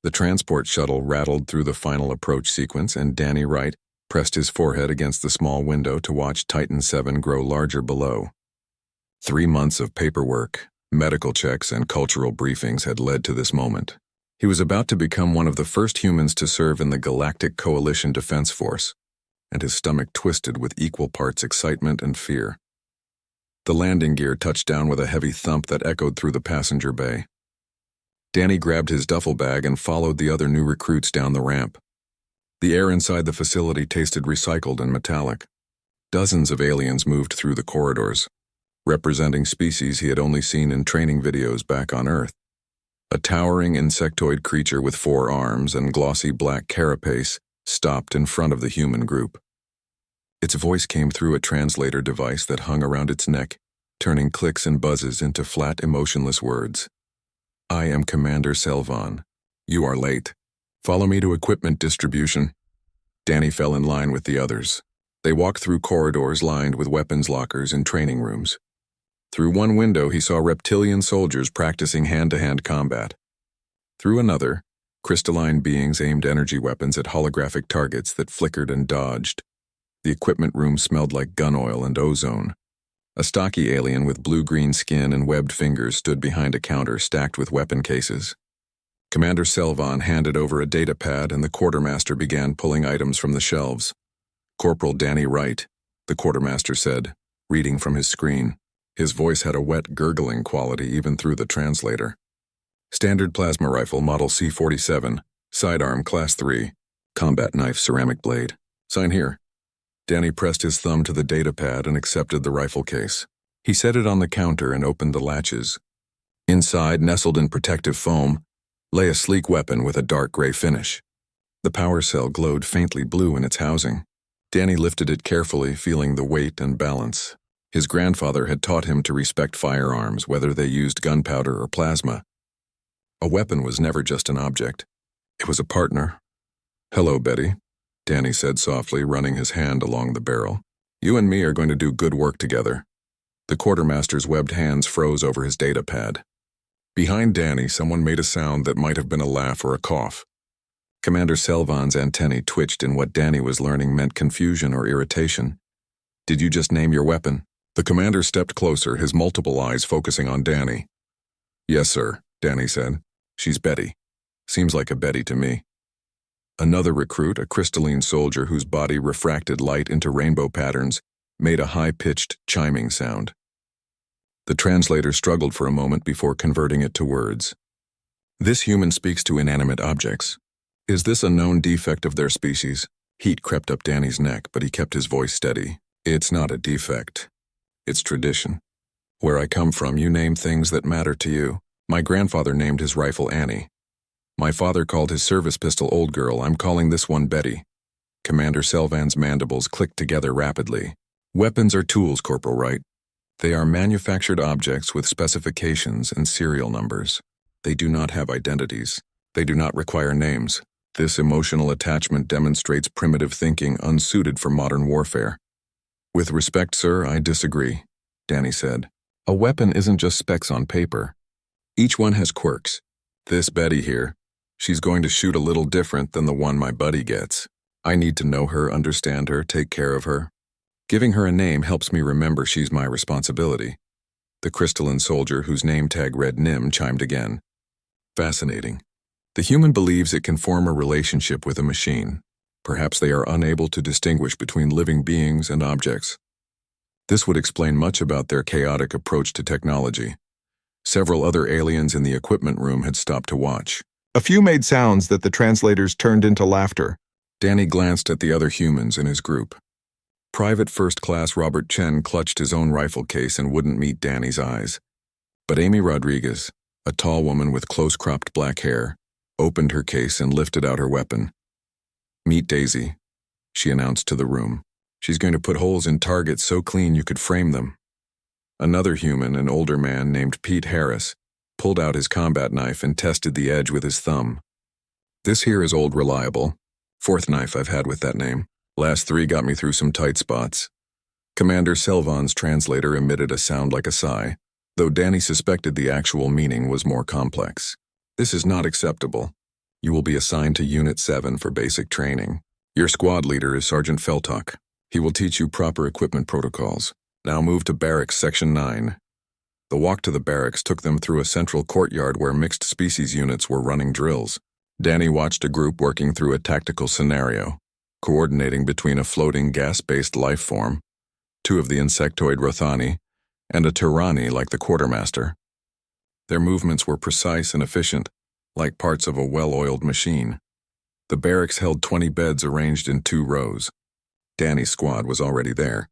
The transport shuttle rattled through the final approach sequence, and Danny Wright pressed his forehead against the small window to watch Titan 7 grow larger below. 3 months of paperwork, medical checks, and cultural briefings had led to this moment. He was about to become one of the first humans to serve in the Galactic Coalition Defense Force, and his stomach twisted with equal parts excitement and fear. The landing gear touched down with a heavy thump that echoed through the passenger bay. Danny grabbed his duffel bag and followed the other new recruits down the ramp. The air inside the facility tasted recycled and metallic. Dozens of aliens moved through the corridors, representing species he had only seen in training videos back on Earth. A towering insectoid creature with 4 arms and glossy black carapace stopped in front of the human group. Its voice came through a translator device that hung around its neck, turning clicks and buzzes into flat, emotionless words. "I am Commander Selvan. You are late. Follow me to equipment distribution." Danny fell in line with the others. They walked through corridors lined with weapons lockers and training rooms. Through one window, he saw reptilian soldiers practicing hand-to-hand combat. Through another, crystalline beings aimed energy weapons at holographic targets that flickered and dodged. The equipment room smelled like gun oil and ozone. A stocky alien with blue-green skin and webbed fingers stood behind a counter stacked with weapon cases. Commander Selvan handed over a data pad, and the quartermaster began pulling items from the shelves. "Corporal Danny Wright," the quartermaster said, reading from his screen. His voice had a wet, gurgling quality even through the translator. "Standard plasma rifle, model C-47, sidearm, class 3, combat knife, ceramic blade. Sign here." Danny pressed his thumb to the data pad and accepted the rifle case. He set it on the counter and opened the latches. Inside, nestled in protective foam, lay a sleek weapon with a dark gray finish. The power cell glowed faintly blue in its housing. Danny lifted it carefully, feeling the weight and balance. His grandfather had taught him to respect firearms, whether they used gunpowder or plasma. A weapon was never just an object. It was a partner. "Hello, Betty," Danny said softly, running his hand along the barrel. "You and me are going to do good work together." The quartermaster's webbed hands froze over his data pad. Behind Danny, someone made a sound that might have been a laugh or a cough. Commander Selvan's antennae twitched in what Danny was learning meant confusion or irritation. "Did you just name your weapon?" The commander stepped closer, his multiple eyes focusing on Danny. "Yes, sir," Danny said. "She's Betty. Seems like a Betty to me." Another recruit, a crystalline soldier whose body refracted light into rainbow patterns, made a high-pitched, chiming sound. The translator struggled for a moment before converting it to words. "This human speaks to inanimate objects. Is this a known defect of their species?" Heat crept up Danny's neck, but he kept his voice steady. "It's not a defect. It's tradition. Where I come from, you name things that matter to you. My grandfather named his rifle Annie. My father called his service pistol Old Girl. I'm calling this one Betty." Commander Selvan's mandibles clicked together rapidly. "Weapons are tools, Corporal Wright. They are manufactured objects with specifications and serial numbers. They do not have identities. They do not require names. This emotional attachment demonstrates primitive thinking unsuited for modern warfare." "With respect, sir, I disagree," Danny said. "A weapon isn't just specs on paper. Each one has quirks. This Betty here, she's going to shoot a little different than the one my buddy gets. I need to know her, understand her, take care of her. Giving her a name helps me remember she's my responsibility." The crystalline soldier, whose name tag read Nim, chimed again. "Fascinating. The human believes it can form a relationship with a machine. Perhaps they are unable to distinguish between living beings and objects. This would explain much about their chaotic approach to technology." Several other aliens in the equipment room had stopped to watch. A few made sounds that the translators turned into laughter. Danny glanced at the other humans in his group. Private First Class Robert Chen clutched his own rifle case and wouldn't meet Danny's eyes. But Amy Rodriguez, a tall woman with close-cropped black hair, opened her case and lifted out her weapon. "Meet Daisy," she announced to the room. "She's going to put holes in targets so clean you could frame them." Another human, an older man named Pete Harris, pulled out his combat knife and tested the edge with his thumb. "This here is Old Reliable. 4th knife I've had with that name. Last 3 got me through some tight spots." Commander Selvan's translator emitted a sound like a sigh, though Danny suspected the actual meaning was more complex. "This is not acceptable. You will be assigned to Unit 7 for basic training. Your squad leader is Sergeant Feltok. He will teach you proper equipment protocols. Now move to Barracks Section 9. The walk to the barracks took them through a central courtyard where mixed species units were running drills. Danny watched a group working through a tactical scenario, coordinating between a floating gas-based life form, 2 of the insectoid Rothani, and a Tyranni like the quartermaster. Their movements were precise and efficient, like parts of a well-oiled machine. The barracks held 20 beds arranged in 2 rows. Danny's squad was already there.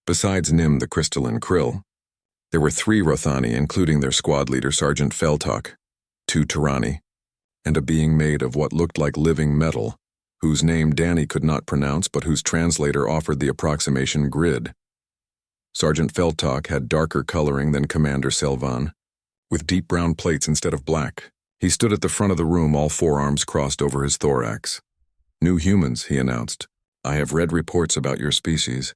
Besides Nim the crystalline krill, there were 3 Rothani, including their squad leader Sergeant Feltok, 2 Tyranni, and a being made of what looked like living metal, whose name Danny could not pronounce but whose translator offered the approximation grid. Sergeant Feltok had darker coloring than Commander Selvan, with deep brown plates instead of black. He stood at the front of the room, all forearms crossed over his thorax. "New humans," he announced. "I have read reports about your species.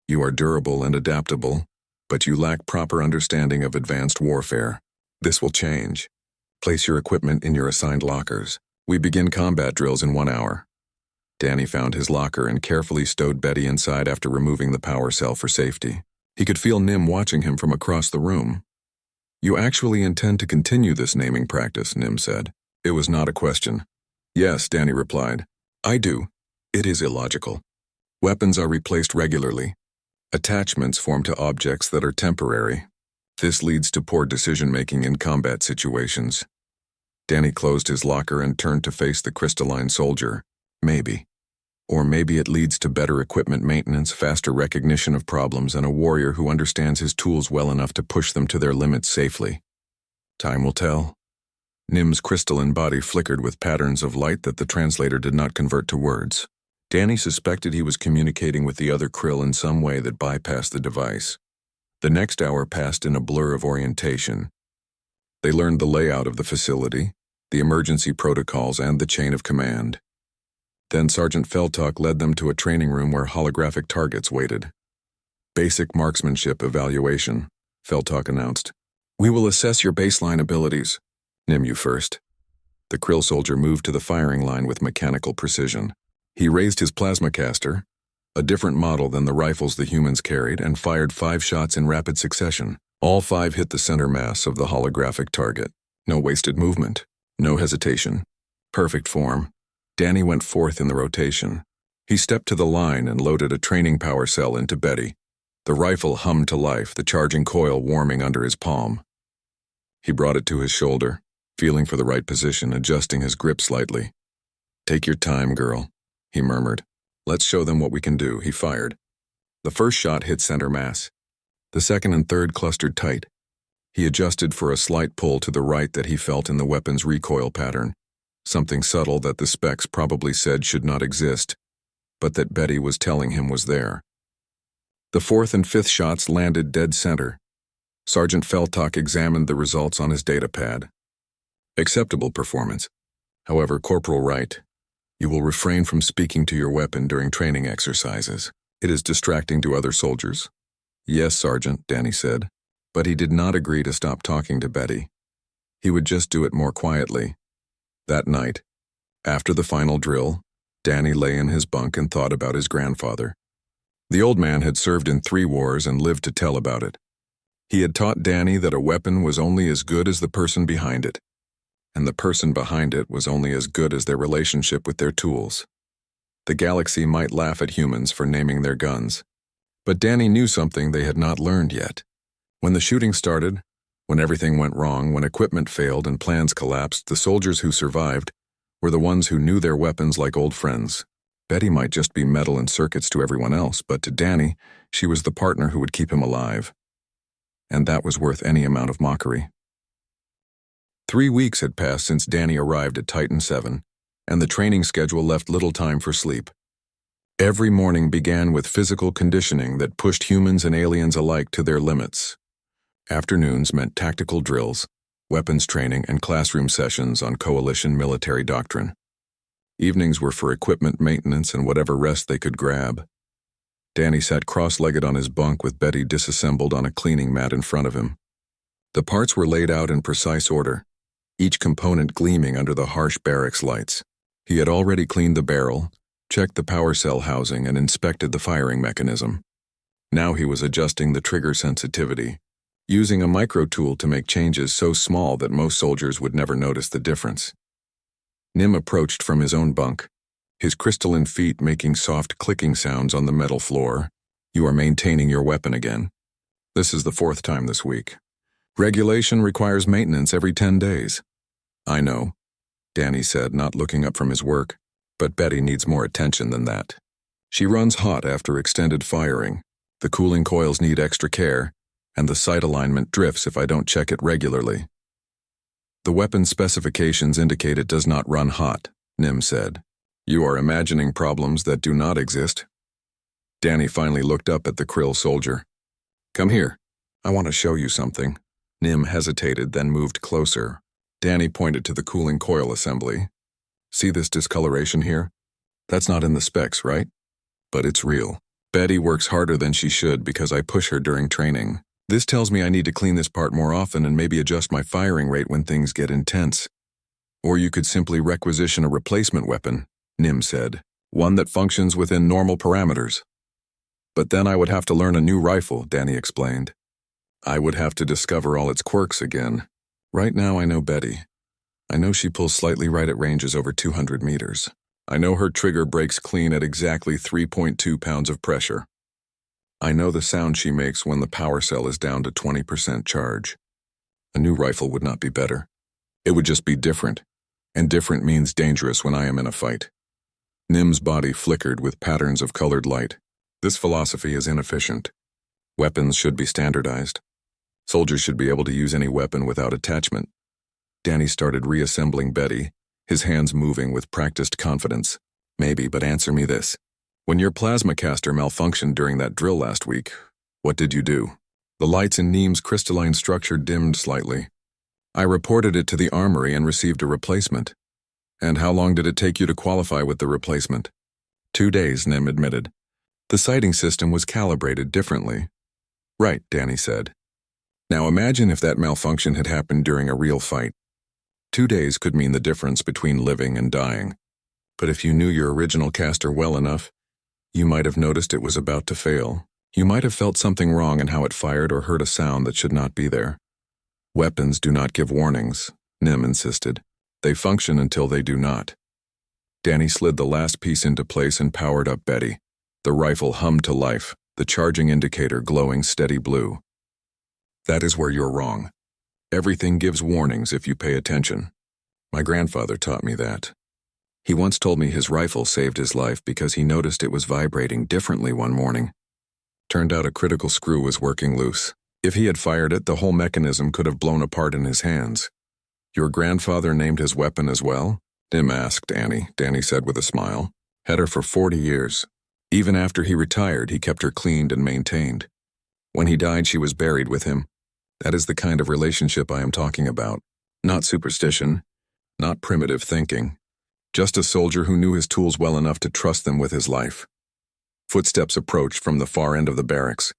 You are durable and adaptable, but you lack proper understanding of advanced warfare. This will change. Place your equipment in your assigned lockers. We begin combat drills in 1 hour." Danny found his locker and carefully stowed Betty inside after removing the power cell for safety. He could feel Nim watching him from across the room. "You actually intend to continue this naming practice," Nim said. It was not a question. "Yes," Danny replied. "I do. It is illogical. Weapons are replaced regularly. Attachments form to objects that are temporary. This leads to poor decision-making in combat situations." Danny closed his locker and turned to face the crystalline soldier. "Maybe. Or maybe it leads to better equipment maintenance, faster recognition of problems, and a warrior who understands his tools well enough to push them to their limits safely. Time will tell." Nim's crystalline body flickered with patterns of light that the translator did not convert to words. Danny suspected he was communicating with the other krill in some way that bypassed the device. The next hour passed in a blur of orientation. They learned the layout of the facility, the emergency protocols, and the chain of command. Then Sergeant Feltok led them to a training room where holographic targets waited. "Basic marksmanship evaluation," Feltok announced. "We will assess your baseline abilities. Nim, you first." The krill soldier moved to the firing line with mechanical precision. He raised his plasma caster, a different model than the rifles the humans carried, and fired 5 shots in rapid succession. All 5 hit the center mass of the holographic target. No wasted movement, no hesitation. Perfect form. Danny went 4th in the rotation. He stepped to the line and loaded a training power cell into Betty. The rifle hummed to life, the charging coil warming under his palm. He brought it to his shoulder, feeling for the right position, adjusting his grip slightly. "Take your time, girl," he murmured. "Let's show them what we can do." He fired. The first shot hit center mass. The second and third clustered tight. He adjusted for a slight pull to the right that he felt in the weapon's recoil pattern, something subtle that the specs probably said should not exist, but that Betty was telling him was there. The 4th and 5th shots landed dead center. Sergeant Feltok examined the results on his data pad. "Acceptable performance. However, Corporal Wright, you will refrain from speaking to your weapon during training exercises. It is distracting to other soldiers." "Yes, Sergeant," Danny said, but he did not agree to stop talking to Betty. He would just do it more quietly. That night, after the final drill, Danny lay in his bunk and thought about his grandfather. The old man had served in 3 wars and lived to tell about it. He had taught Danny that a weapon was only as good as the person behind it, and the person behind it was only as good as their relationship with their tools. The galaxy might laugh at humans for naming their guns, but Danny knew something they had not learned yet. When the shooting started, when everything went wrong, when equipment failed and plans collapsed, the soldiers who survived were the ones who knew their weapons like old friends. Betty might just be metal and circuits to everyone else, but to Danny, she was the partner who would keep him alive. And that was worth any amount of mockery. 3 weeks had passed since Danny arrived at Titan 7, and the training schedule left little time for sleep. Every morning began with physical conditioning that pushed humans and aliens alike to their limits. Afternoons meant tactical drills, weapons training, and classroom sessions on coalition military doctrine. Evenings were for equipment maintenance and whatever rest they could grab. Danny sat cross-legged on his bunk with Betty disassembled on a cleaning mat in front of him. The parts were laid out in precise order. each component gleaming under the harsh barracks lights. He had already cleaned the barrel, checked the power cell housing, and inspected the firing mechanism. Now he was adjusting the trigger sensitivity, using a micro tool to make changes so small that most soldiers would never notice the difference. Nim approached from his own bunk, his crystalline feet making soft clicking sounds on the metal floor. "You are maintaining your weapon again. This is the 4th time this week. Regulation requires maintenance every 10 days. "I know," Danny said, not looking up from his work, "but Betty needs more attention than that. She runs hot after extended firing. The cooling coils need extra care, and the sight alignment drifts if I don't check it regularly." "The weapon specifications indicate it does not run hot," Nim said. "You are imagining problems that do not exist." Danny finally looked up at the krill soldier. "Come here. I want to show you something." Nim hesitated, then moved closer. Danny pointed to the cooling coil assembly. "See this discoloration here? That's not in the specs, right? But it's real. Betty works harder than she should because I push her during training. This tells me I need to clean this part more often and maybe adjust my firing rate when things get intense. Or you could simply requisition a replacement weapon," Nim said. "One that functions within normal parameters." "But then I would have to learn a new rifle," Danny explained. "I would have to discover all its quirks again. Right now I know Betty. I know she pulls slightly right at ranges over 200 meters. I know her trigger breaks clean at exactly 3.2 pounds of pressure. I know the sound she makes when the power cell is down to 20% charge. A new rifle would not be better. It would just be different, and different means dangerous when I am in a fight." Nim's body flickered with patterns of colored light. "This philosophy is inefficient. Weapons should be standardized. Soldiers should be able to use any weapon without attachment." Danny started reassembling Betty, his hands moving with practiced confidence. "Maybe, but answer me this. When your plasma caster malfunctioned during that drill last week, what did you do?" The lights in Nim's crystalline structure dimmed slightly. "I reported it to the armory and received a replacement." "And how long did it take you to qualify with the replacement?" 2 days, Nim admitted. "The sighting system was calibrated differently." "Right," Danny said. "Now imagine if that malfunction had happened during a real fight. 2 days could mean the difference between living and dying. But if you knew your original caster well enough, you might have noticed it was about to fail. You might have felt something wrong in how it fired or heard a sound that should not be there." "Weapons do not give warnings," Nim insisted. "They function until they do not." Danny slid the last piece into place and powered up Betty. The rifle hummed to life, the charging indicator glowing steady blue. "That is where you're wrong. Everything gives warnings if you pay attention. My grandfather taught me that. He once told me his rifle saved his life because he noticed it was vibrating differently one morning. Turned out a critical screw was working loose. If he had fired it, the whole mechanism could have blown apart in his hands." "Your grandfather named his weapon as well?" Nim asked Annie. Danny said with a smile. "Had her for 40 years. Even after he retired, he kept her cleaned and maintained. When he died, she was buried with him. That is the kind of relationship I am talking about. Not superstition, not primitive thinking. Just a soldier who knew his tools well enough to trust them with his life." Footsteps approached from the far end of the barracks.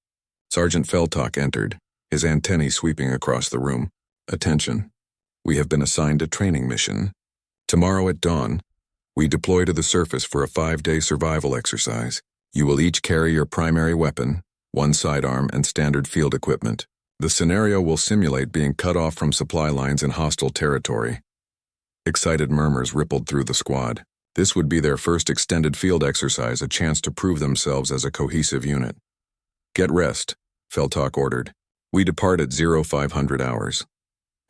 Sergeant Feltok entered, his antennae sweeping across the room. "Attention. We have been assigned a training mission. Tomorrow at dawn, we deploy to the surface for a 5-day survival exercise. You will each carry your primary weapon, 1 sidearm, and standard field equipment. The scenario will simulate being cut off from supply lines in hostile territory." Excited murmurs rippled through the squad. This would be their first extended field exercise, a chance to prove themselves as a cohesive unit. "Get rest," Feltok ordered. "We depart at 0500 hours.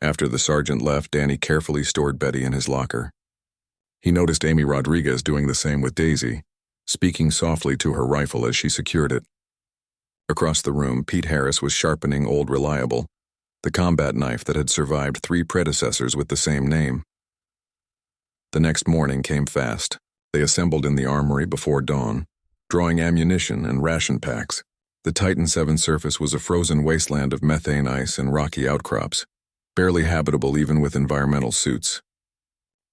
After the sergeant left, Danny carefully stored Betty in his locker. He noticed Amy Rodriguez doing the same with Daisy, speaking softly to her rifle as she secured it. Across the room, Pete Harris was sharpening Old Reliable, the combat knife that had survived 3 predecessors with the same name. The next morning came fast. They assembled in the armory before dawn, drawing ammunition and ration packs. The Titan 7 surface was a frozen wasteland of methane ice and rocky outcrops, barely habitable even with environmental suits.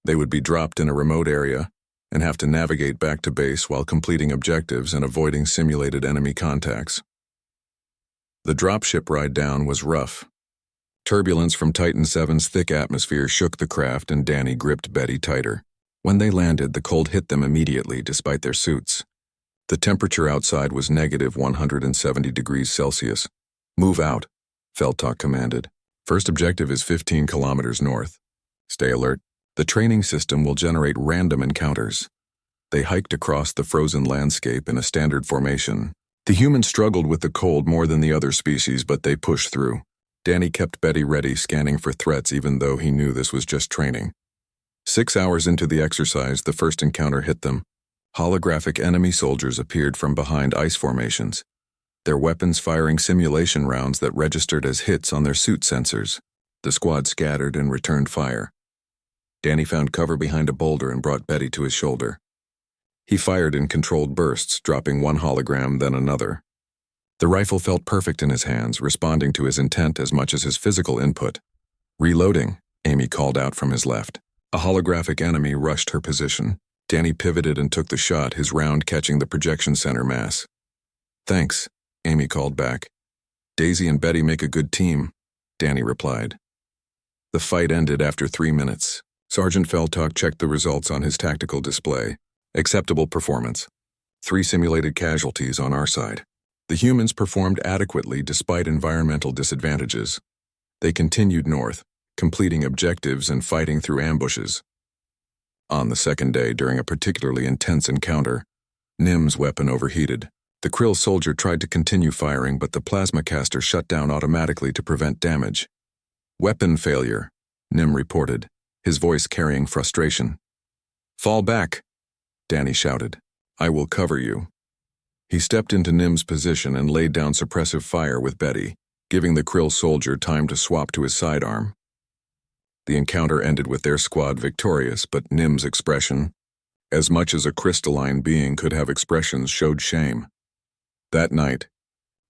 They would be dropped in a remote area and have to navigate back to base while completing objectives and avoiding simulated enemy contacts. The dropship ride down was rough. Turbulence from Titan VII's thick atmosphere shook the craft and Danny gripped Betty tighter. When they landed, the cold hit them immediately despite their suits. The temperature outside was negative 170 degrees Celsius. Move out, Feltok commanded. First objective is 15 kilometers north. Stay alert. The training system will generate random encounters. They hiked across the frozen landscape in a standard formation. The humans struggled with the cold more than the other species, but they pushed through. Danny kept Betty ready, scanning for threats even though he knew this was just training. 6 hours into the exercise, the first encounter hit them. Holographic enemy soldiers appeared from behind ice formations, their weapons firing simulation rounds that registered as hits on their suit sensors. The squad scattered and returned fire. Danny found cover behind a boulder and brought Betty to his shoulder. He fired in controlled bursts, dropping one hologram, then another. The rifle felt perfect in his hands, responding to his intent as much as his physical input. Reloading, Amy called out from his left. A holographic enemy rushed her position. Danny pivoted and took the shot, his round catching the projection center mass. Thanks, Amy called back. Daisy and Betty make a good team, Danny replied. The fight ended after 3 minutes. Sergeant Feltok checked the results on his tactical display. Acceptable performance. 3 simulated casualties on our side. The humans performed adequately despite environmental disadvantages. They continued north, completing objectives and fighting through ambushes. On the second day, during a particularly intense encounter, Nim's weapon overheated. The Krill soldier tried to continue firing, but the plasma caster shut down automatically to prevent damage. Weapon failure, Nim reported, his voice carrying frustration. Fall back, Danny shouted. I will cover you. He stepped into Nim's position and laid down suppressive fire with Betty, giving the Krill soldier time to swap to his sidearm. The encounter ended with their squad victorious, but Nim's expression, as much as a crystalline being could have expressions, showed shame. That night,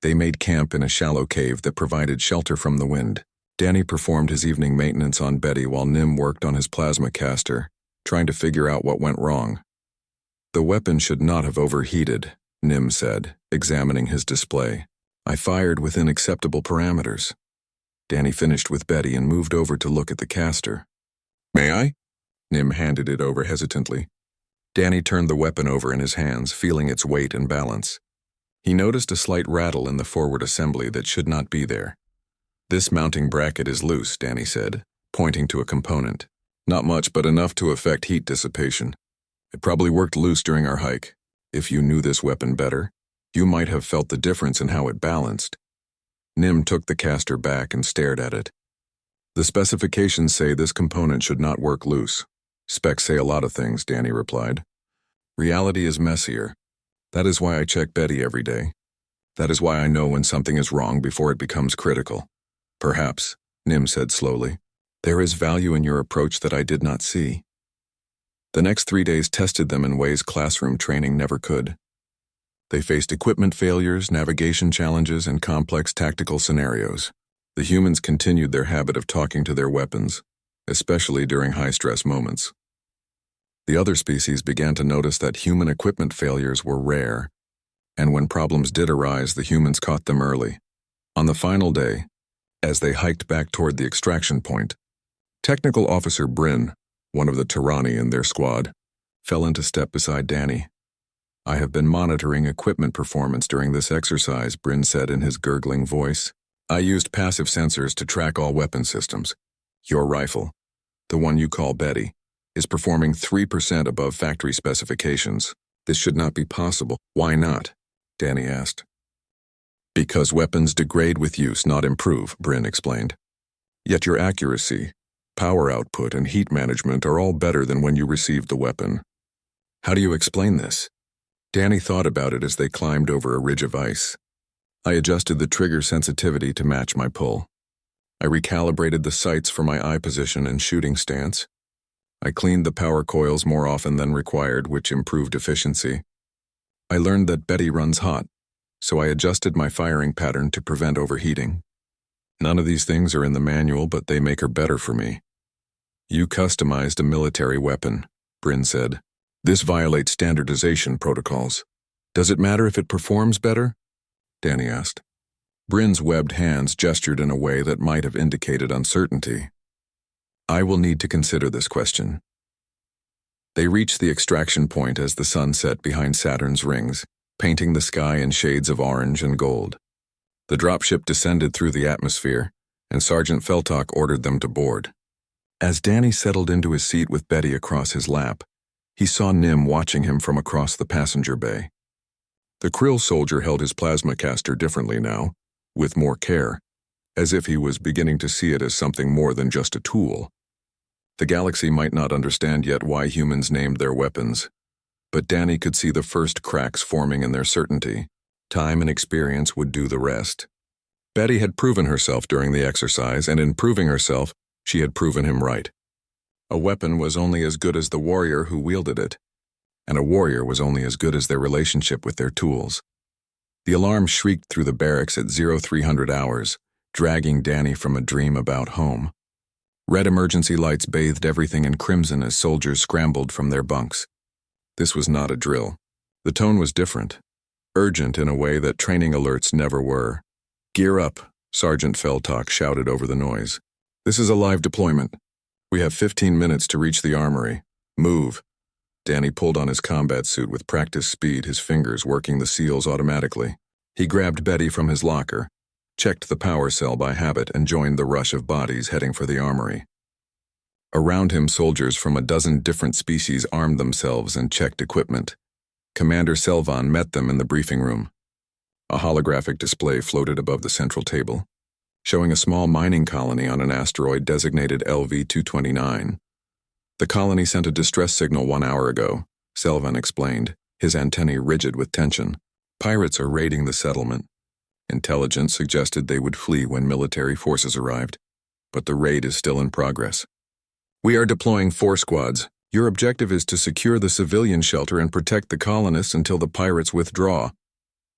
they made camp in a shallow cave that provided shelter from the wind. Danny performed his evening maintenance on Betty while Nim worked on his plasma caster, trying to figure out what went wrong. The weapon should not have overheated, Nim said, examining his display. I fired within acceptable parameters. Danny finished with Betty and moved over to look at the caster. May I? Nim handed it over hesitantly. Danny turned the weapon over in his hands, feeling its weight and balance. He noticed a slight rattle in the forward assembly that should not be there. This mounting bracket is loose, Danny said, pointing to a component. Not much, but enough to affect heat dissipation. It probably worked loose during our hike. If you knew this weapon better, you might have felt the difference in how it balanced. Nim took the caster back and stared at it. The specifications say this component should not work loose. Specs say a lot of things, Danny replied. Reality is messier. That is why I check Betty every day. That is why I know when something is wrong before it becomes critical. Perhaps, Nim said slowly, there is value in your approach that I did not see. The next 3 days tested them in ways classroom training never could. They faced equipment failures, navigation challenges, and complex tactical scenarios. The humans continued their habit of talking to their weapons, especially during high-stress moments. The other species began to notice that human equipment failures were rare, and when problems did arise, the humans caught them early. On the final day, as they hiked back toward the extraction point, Technical Officer Bryn, one of the Tyranni in their squad, fell into step beside Danny. I have been monitoring equipment performance during this exercise, Bryn said in his gurgling voice. I used passive sensors to track all weapon systems. Your rifle, the one you call Betty, is performing 3% above factory specifications. This should not be possible. Why not? Danny asked. Because weapons degrade with use, not improve, Bryn explained. Yet your accuracy, power output, and heat management are all better than when you received the weapon. How do you explain this? Danny thought about it as they climbed over a ridge of ice. I adjusted the trigger sensitivity to match my pull. I recalibrated the sights for my eye position and shooting stance. I cleaned the power coils more often than required, which improved efficiency. I learned that Betty runs hot, so I adjusted my firing pattern to prevent overheating. None of these things are in the manual, but they make her better for me. You customized a military weapon, Bryn said. This violates standardization protocols. Does it matter if it performs better? Danny asked. Bryn's webbed hands gestured in a way that might have indicated uncertainty. I will need to consider this question. They reached the extraction point as the sun set behind Saturn's rings, painting the sky in shades of orange and gold. The dropship descended through the atmosphere, and Sergeant Feltok ordered them to board. As Danny settled into his seat with Betty across his lap, he saw Nim watching him from across the passenger bay. The Krill soldier held his plasma caster differently now, with more care, as if he was beginning to see it as something more than just a tool. The galaxy might not understand yet why humans named their weapons, but Danny could see the first cracks forming in their certainty. Time and experience would do the rest. Betty had proven herself during the exercise, and in proving herself, she had proven him right. A weapon was only as good as the warrior who wielded it, and a warrior was only as good as their relationship with their tools. The alarm shrieked through the barracks at 0300 hours, dragging Danny from a dream about home. Red emergency lights bathed everything in crimson as soldiers scrambled from their bunks. This was not a drill. The tone was different, urgent in a way that training alerts never were. Gear up, Sergeant Feltok shouted over the noise. This is a live deployment. We have 15 minutes to reach the armory. Move. Danny pulled on his combat suit with practiced speed, his fingers working the seals automatically. He grabbed Betty from his locker, checked the power cell by habit, and joined the rush of bodies heading for the armory. Around him, soldiers from a dozen different species armed themselves and checked equipment. Commander Selvan met them in the briefing room. A holographic display floated above the central table, showing a small mining colony on an asteroid designated LV-229. The colony sent a distress signal 1 hour ago, Selvan explained, his antennae rigid with tension. Pirates are raiding the settlement. Intelligence suggested they would flee when military forces arrived, but the raid is still in progress. We are deploying 4 squads. Your objective is to secure the civilian shelter and protect the colonists until the pirates withdraw.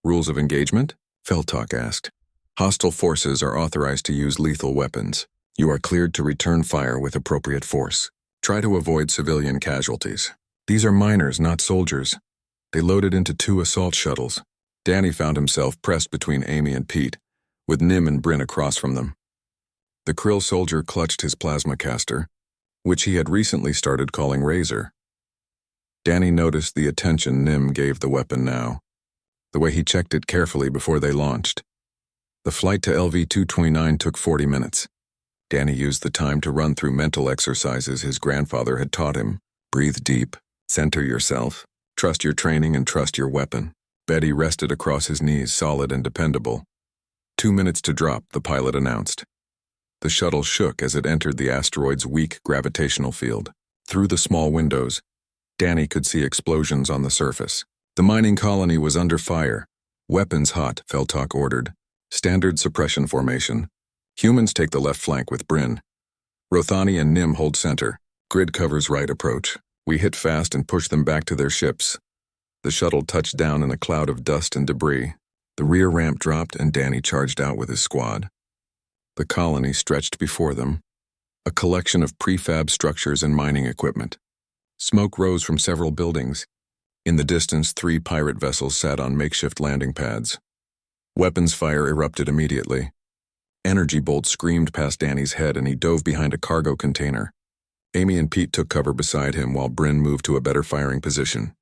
Rules of engagement? Feltok asked. Hostile forces are authorized to use lethal weapons. You are cleared to return fire with appropriate force. Try to avoid civilian casualties. These are miners, not soldiers. They loaded into 2 assault shuttles. Danny found himself pressed between Amy and Pete, with Nim and Bryn across from them. The Krill soldier clutched his plasma caster, which he had recently started calling Razor. Danny noticed the attention Nim gave the weapon now, the way he checked it carefully before they launched. The flight to LV-229 took 40 minutes. Danny used the time to run through mental exercises his grandfather had taught him. Breathe deep, center yourself, trust your training, and trust your weapon. Betty rested across his knees, solid and dependable. 2 minutes to drop, the pilot announced. The shuttle shook as it entered the asteroid's weak gravitational field. Through the small windows, Danny could see explosions on the surface. The mining colony was under fire. Weapons hot, Feltok ordered. Standard suppression formation. Humans take the left flank with Bryn. Rothani and Nim hold center. Grid covers right approach. We hit fast and push them back to their ships. The shuttle touched down in a cloud of dust and debris. The rear ramp dropped and Danny charged out with his squad. The colony stretched before them, a collection of prefab structures and mining equipment. Smoke rose from several buildings. In the distance, 3 pirate vessels sat on makeshift landing pads. Weapons fire erupted immediately. Energy bolts screamed past Danny's head and he dove behind a cargo container. Amy and Pete took cover beside him while Bryn moved to a better firing position.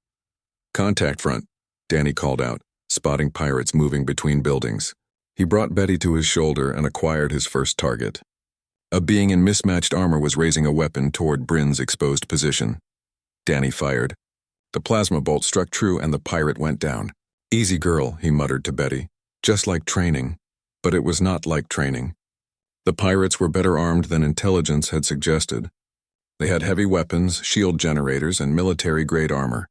Contact front, Danny called out, spotting pirates moving between buildings. He brought Betty to his shoulder and acquired his first target. A being in mismatched armor was raising a weapon toward Bryn's exposed position. Danny fired. The plasma bolt struck true and the pirate went down. Easy girl, he muttered to Betty. Just like training. But it was not like training. The pirates were better armed than intelligence had suggested. They had heavy weapons, shield generators, and military-grade armor.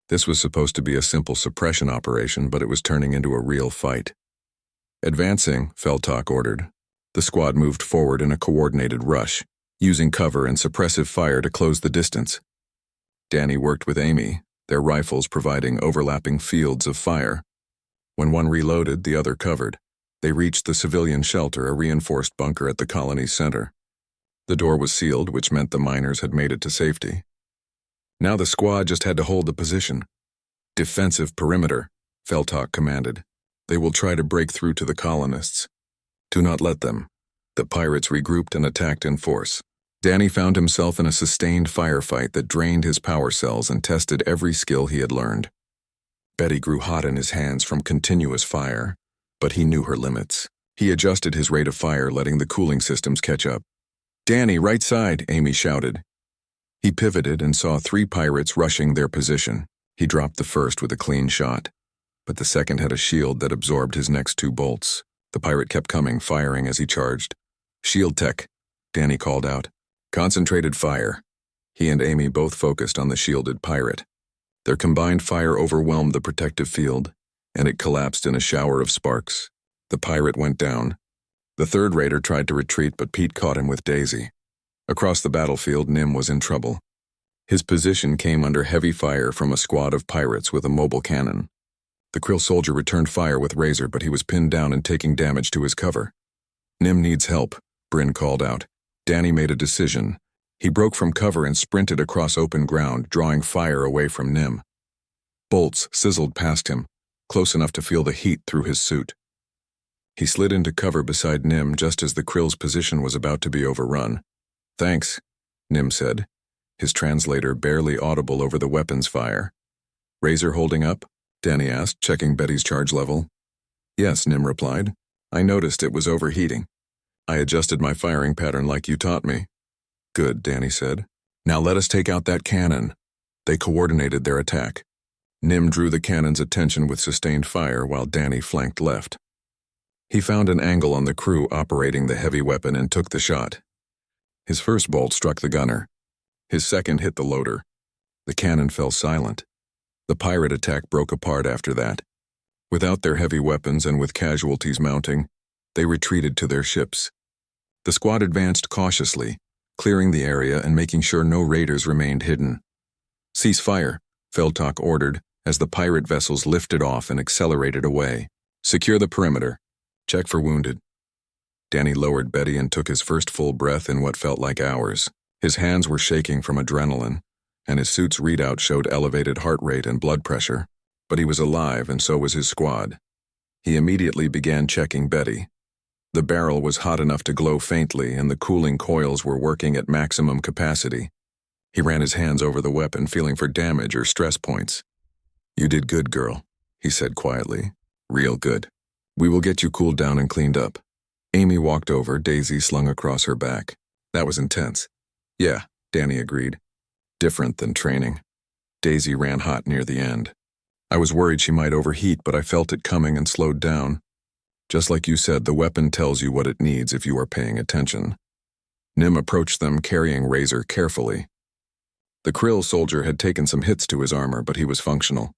This was supposed to be a simple suppression operation, but it was turning into a real fight. Advancing, Feltok ordered. The squad moved forward in a coordinated rush, using cover and suppressive fire to close the distance. Danny worked with Amy, their rifles providing overlapping fields of fire. When one reloaded, the other covered. They reached the civilian shelter, a reinforced bunker at the colony's center. The door was sealed, which meant the miners had made it to safety. Now the squad just had to hold the position. Defensive perimeter, Feltok commanded. They will try to break through to the colonists. Do not let them. The pirates regrouped and attacked in force. Danny found himself in a sustained firefight that drained his power cells and tested every skill he had learned. Betty grew hot in his hands from continuous fire, but he knew her limits. He adjusted his rate of fire, letting the cooling systems catch up. "Danny, right side," Amy shouted. He pivoted and saw 3 pirates rushing their position. He dropped the first with a clean shot, but the second had a shield that absorbed his next 2 bolts. The pirate kept coming, firing as he charged. "Shield tech," Danny called out. "Concentrated fire." He and Amy both focused on the shielded pirate. Their combined fire overwhelmed the protective field, and it collapsed in a shower of sparks. The pirate went down. The third raider tried to retreat, but Pete caught him with Daisy. Across the battlefield, Nim was in trouble. His position came under heavy fire from a squad of pirates with a mobile cannon. The Krill soldier returned fire with Razor, but he was pinned down and taking damage to his cover. "Nim needs help," Bryn called out. Danny made a decision. He broke from cover and sprinted across open ground, drawing fire away from Nim. Bolts sizzled past him, close enough to feel the heat through his suit. He slid into cover beside Nim just as the Krill's position was about to be overrun. "Thanks," Nim said, his translator barely audible over the weapon's fire. "Razor holding up?" Danny asked, checking Betty's charge level. "Yes," Nim replied. "I noticed it was overheating. I adjusted my firing pattern like you taught me." "Good," Danny said. "Now let us take out that cannon." They coordinated their attack. Nim drew the cannon's attention with sustained fire while Danny flanked left. He found an angle on the crew operating the heavy weapon and took the shot. His first bolt struck the gunner. His second hit the loader. The cannon fell silent. The pirate attack broke apart after that. Without their heavy weapons and with casualties mounting, they retreated to their ships. The squad advanced cautiously, clearing the area and making sure no raiders remained hidden. "Cease fire," Feldtalk ordered as the pirate vessels lifted off and accelerated away. "Secure the perimeter. Check for wounded." Danny lowered Betty and took his first full breath in what felt like hours. His hands were shaking from adrenaline, and his suit's readout showed elevated heart rate and blood pressure. But he was alive, and so was his squad. He immediately began checking Betty. The barrel was hot enough to glow faintly, and the cooling coils were working at maximum capacity. He ran his hands over the weapon, feeling for damage or stress points. "You did good, girl," he said quietly. "Real good. We will get you cooled down and cleaned up." Amy walked over, Daisy slung across her back. "That was intense." "Yeah," Danny agreed. "Different than training." Daisy ran hot near the end. "I was worried she might overheat, but I felt it coming and slowed down. Just like you said, the weapon tells you what it needs if you are paying attention." Nim approached them, carrying Razor carefully. The Krill soldier had taken some hits to his armor, but he was functional.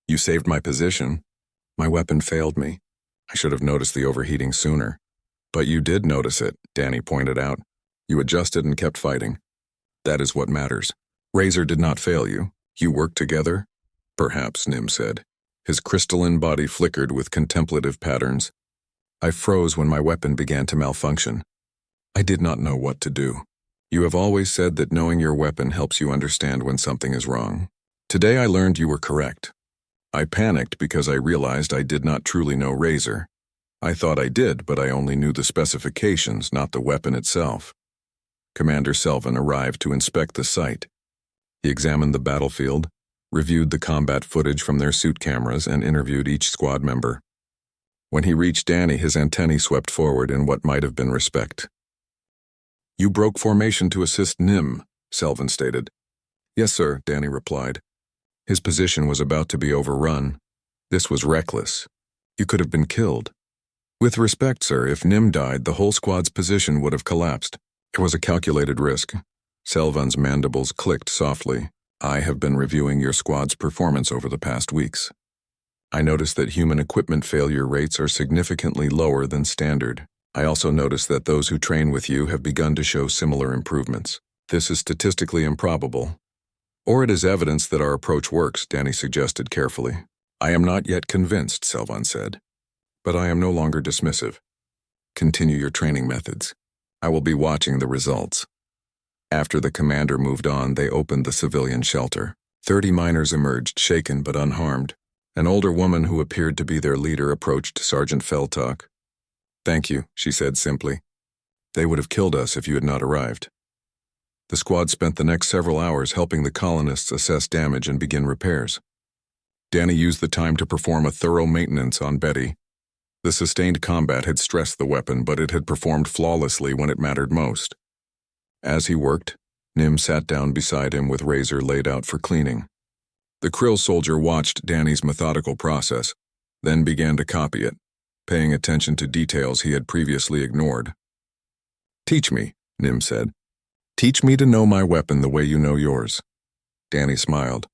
"You saved my position." "My weapon failed me. I should have noticed the overheating sooner." "But you did notice it," Danny pointed out. "You adjusted and kept fighting. That is what matters. Razor did not fail you. You worked together?" "Perhaps," Nim said. His crystalline body flickered with contemplative patterns. "I froze when my weapon began to malfunction. I did not know what to do. You have always said that knowing your weapon helps you understand when something is wrong. Today I learned you were correct. I panicked because I realized I did not truly know Razor. I thought I did, but I only knew the specifications, not the weapon itself." Commander Selvin arrived to inspect the site. He examined the battlefield, reviewed the combat footage from their suit cameras, and interviewed each squad member. When he reached Danny, his antennae swept forward in what might have been respect. "You broke formation to assist Nim," Selvin stated. "Yes, sir," Danny replied. His position was about to be overrun. This was reckless. You could have been killed. "With respect, sir, if Nim died, the whole squad's position would have collapsed. It was a calculated risk." Selvan's mandibles clicked softly. "I have been reviewing your squad's performance over the past weeks. I noticed that human equipment failure rates are significantly lower than standard. I also noticed that those who train with you have begun to show similar improvements. This is statistically improbable. Or it is evidence that our approach works," Danny suggested carefully. "I am not yet convinced," Selvan said. "But I am no longer dismissive. Continue your training methods. I will be watching the results." After the commander moved on, they opened the civilian shelter. 30 miners emerged, shaken but unharmed. An older woman who appeared to be their leader approached Sergeant Feltok. "Thank you," she said simply. "They would have killed us if you had not arrived." The squad spent the next several hours helping the colonists assess damage and begin repairs. Danny used the time to perform a thorough maintenance on Betty. The sustained combat had stressed the weapon, but it had performed flawlessly when it mattered most. As he worked, Nim sat down beside him with Razor laid out for cleaning. The Krill soldier watched Danny's methodical process, then began to copy it, paying attention to details he had previously ignored. "Teach me," Nim said. "Teach me to know my weapon the way you know yours." Danny smiled.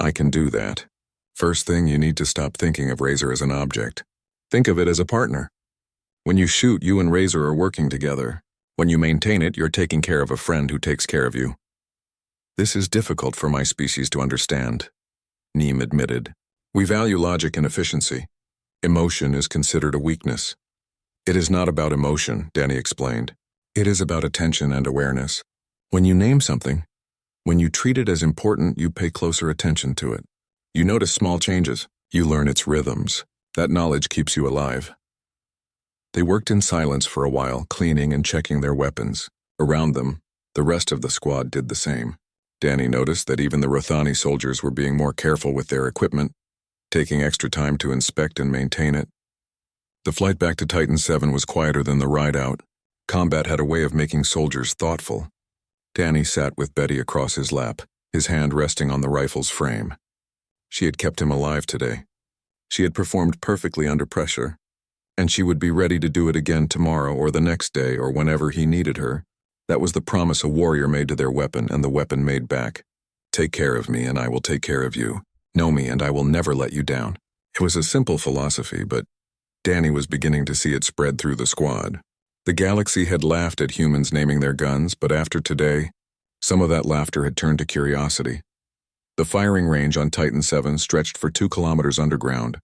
"I can do that. First thing, you need to stop thinking of Razor as an object. Think of it as a partner. When you shoot, you and Razor are working together. When you maintain it, you're taking care of a friend who takes care of you." "This is difficult for my species to understand," Neem admitted. "We value logic and efficiency. Emotion is considered a weakness." "It is not about emotion," Danny explained. "It is about attention and awareness. When you name something, when you treat it as important, you pay closer attention to it. You notice small changes. You learn its rhythms. That knowledge keeps you alive." They worked in silence for a while, cleaning and checking their weapons. Around them, the rest of the squad did the same. Danny noticed that even the Rothani soldiers were being more careful with their equipment, taking extra time to inspect and maintain it. The flight back to Titan 7 was quieter than the ride out. Combat had a way of making soldiers thoughtful. Danny sat with Betty across his lap, his hand resting on the rifle's frame. She had kept him alive today. She had performed perfectly under pressure, and she would be ready to do it again tomorrow or the next day or whenever he needed her. That was the promise a warrior made to their weapon, and the weapon made back. "Take care of me, and I will take care of you. Know me, and I will never let you down." It was a simple philosophy, but Danny was beginning to see it spread through the squad. The galaxy had laughed at humans naming their guns, but after today, some of that laughter had turned to curiosity. The firing range on Titan 7 stretched for 2 kilometers underground,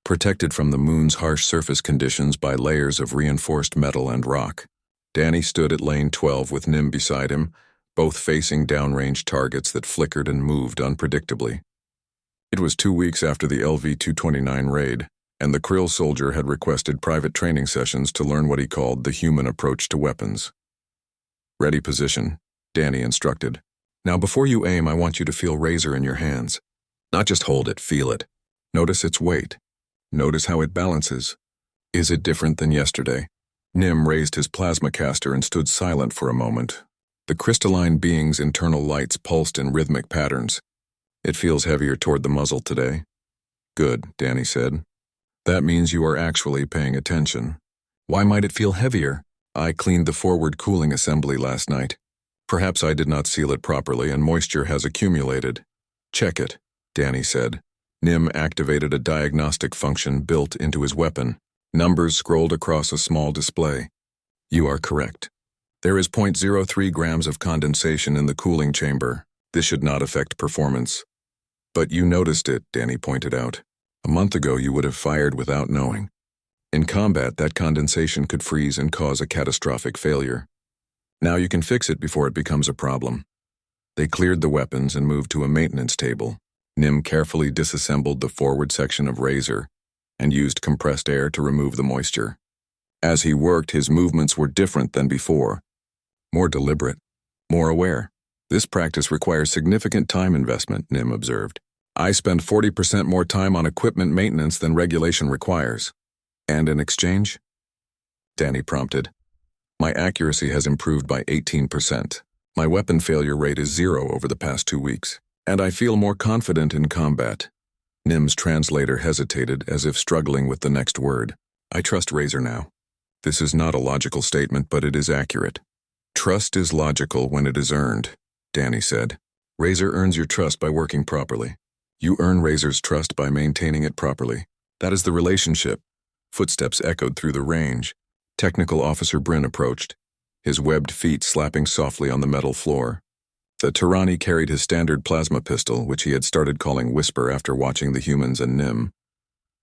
protected from the moon's harsh surface conditions by layers of reinforced metal and rock. Danny stood at lane 12 with Nim beside him, both facing downrange targets that flickered and moved unpredictably. It was 2 weeks after the LV-229 raid, and the Krill soldier had requested private training sessions to learn what he called the human approach to weapons. "Ready position," Danny instructed. "Now before you aim, I want you to feel Razor in your hands. Not just hold it, feel it. Notice its weight. Notice how it balances. Is it different than yesterday?" Nim raised his plasma caster and stood silent for a moment. The crystalline being's internal lights pulsed in rhythmic patterns. "It feels heavier toward the muzzle today." "Good," Danny said. "That means you are actually paying attention." "Why might it feel heavier?" "I cleaned the forward cooling assembly last night. Perhaps I did not seal it properly and moisture has accumulated." "Check it," Danny said. Nim activated a diagnostic function built into his weapon. Numbers scrolled across a small display. "You are correct. There is 0.03 grams of condensation in the cooling chamber. This should not affect performance." "But you noticed it," Danny pointed out. "A month ago you would have fired without knowing. In combat, that condensation could freeze and cause a catastrophic failure. Now you can fix it before it becomes a problem." They cleared the weapons and moved to a maintenance table. Nim carefully disassembled the forward section of Razor and used compressed air to remove the moisture. As he worked, his movements were different than before. More deliberate, more aware. "This practice requires significant time investment," Nim observed. "I spend 40% more time on equipment maintenance than regulation requires." "And in exchange?" Danny prompted. "My accuracy has improved by 18%. My weapon failure rate is 0 over the past 2 weeks. And I feel more confident in combat." Nim's translator hesitated, as if struggling with the next word. "I trust Razor now." This is not a logical statement, but it is accurate. "Trust is logical when it is earned," Danny said. "Razor earns your trust by working properly. You earn Razor's trust by maintaining it properly. That is the relationship." Footsteps echoed through the range. Technical Officer Bryn approached, his webbed feet slapping softly on the metal floor. The Tyranni carried his standard plasma pistol, which he had started calling Whisper after watching the humans and Nim.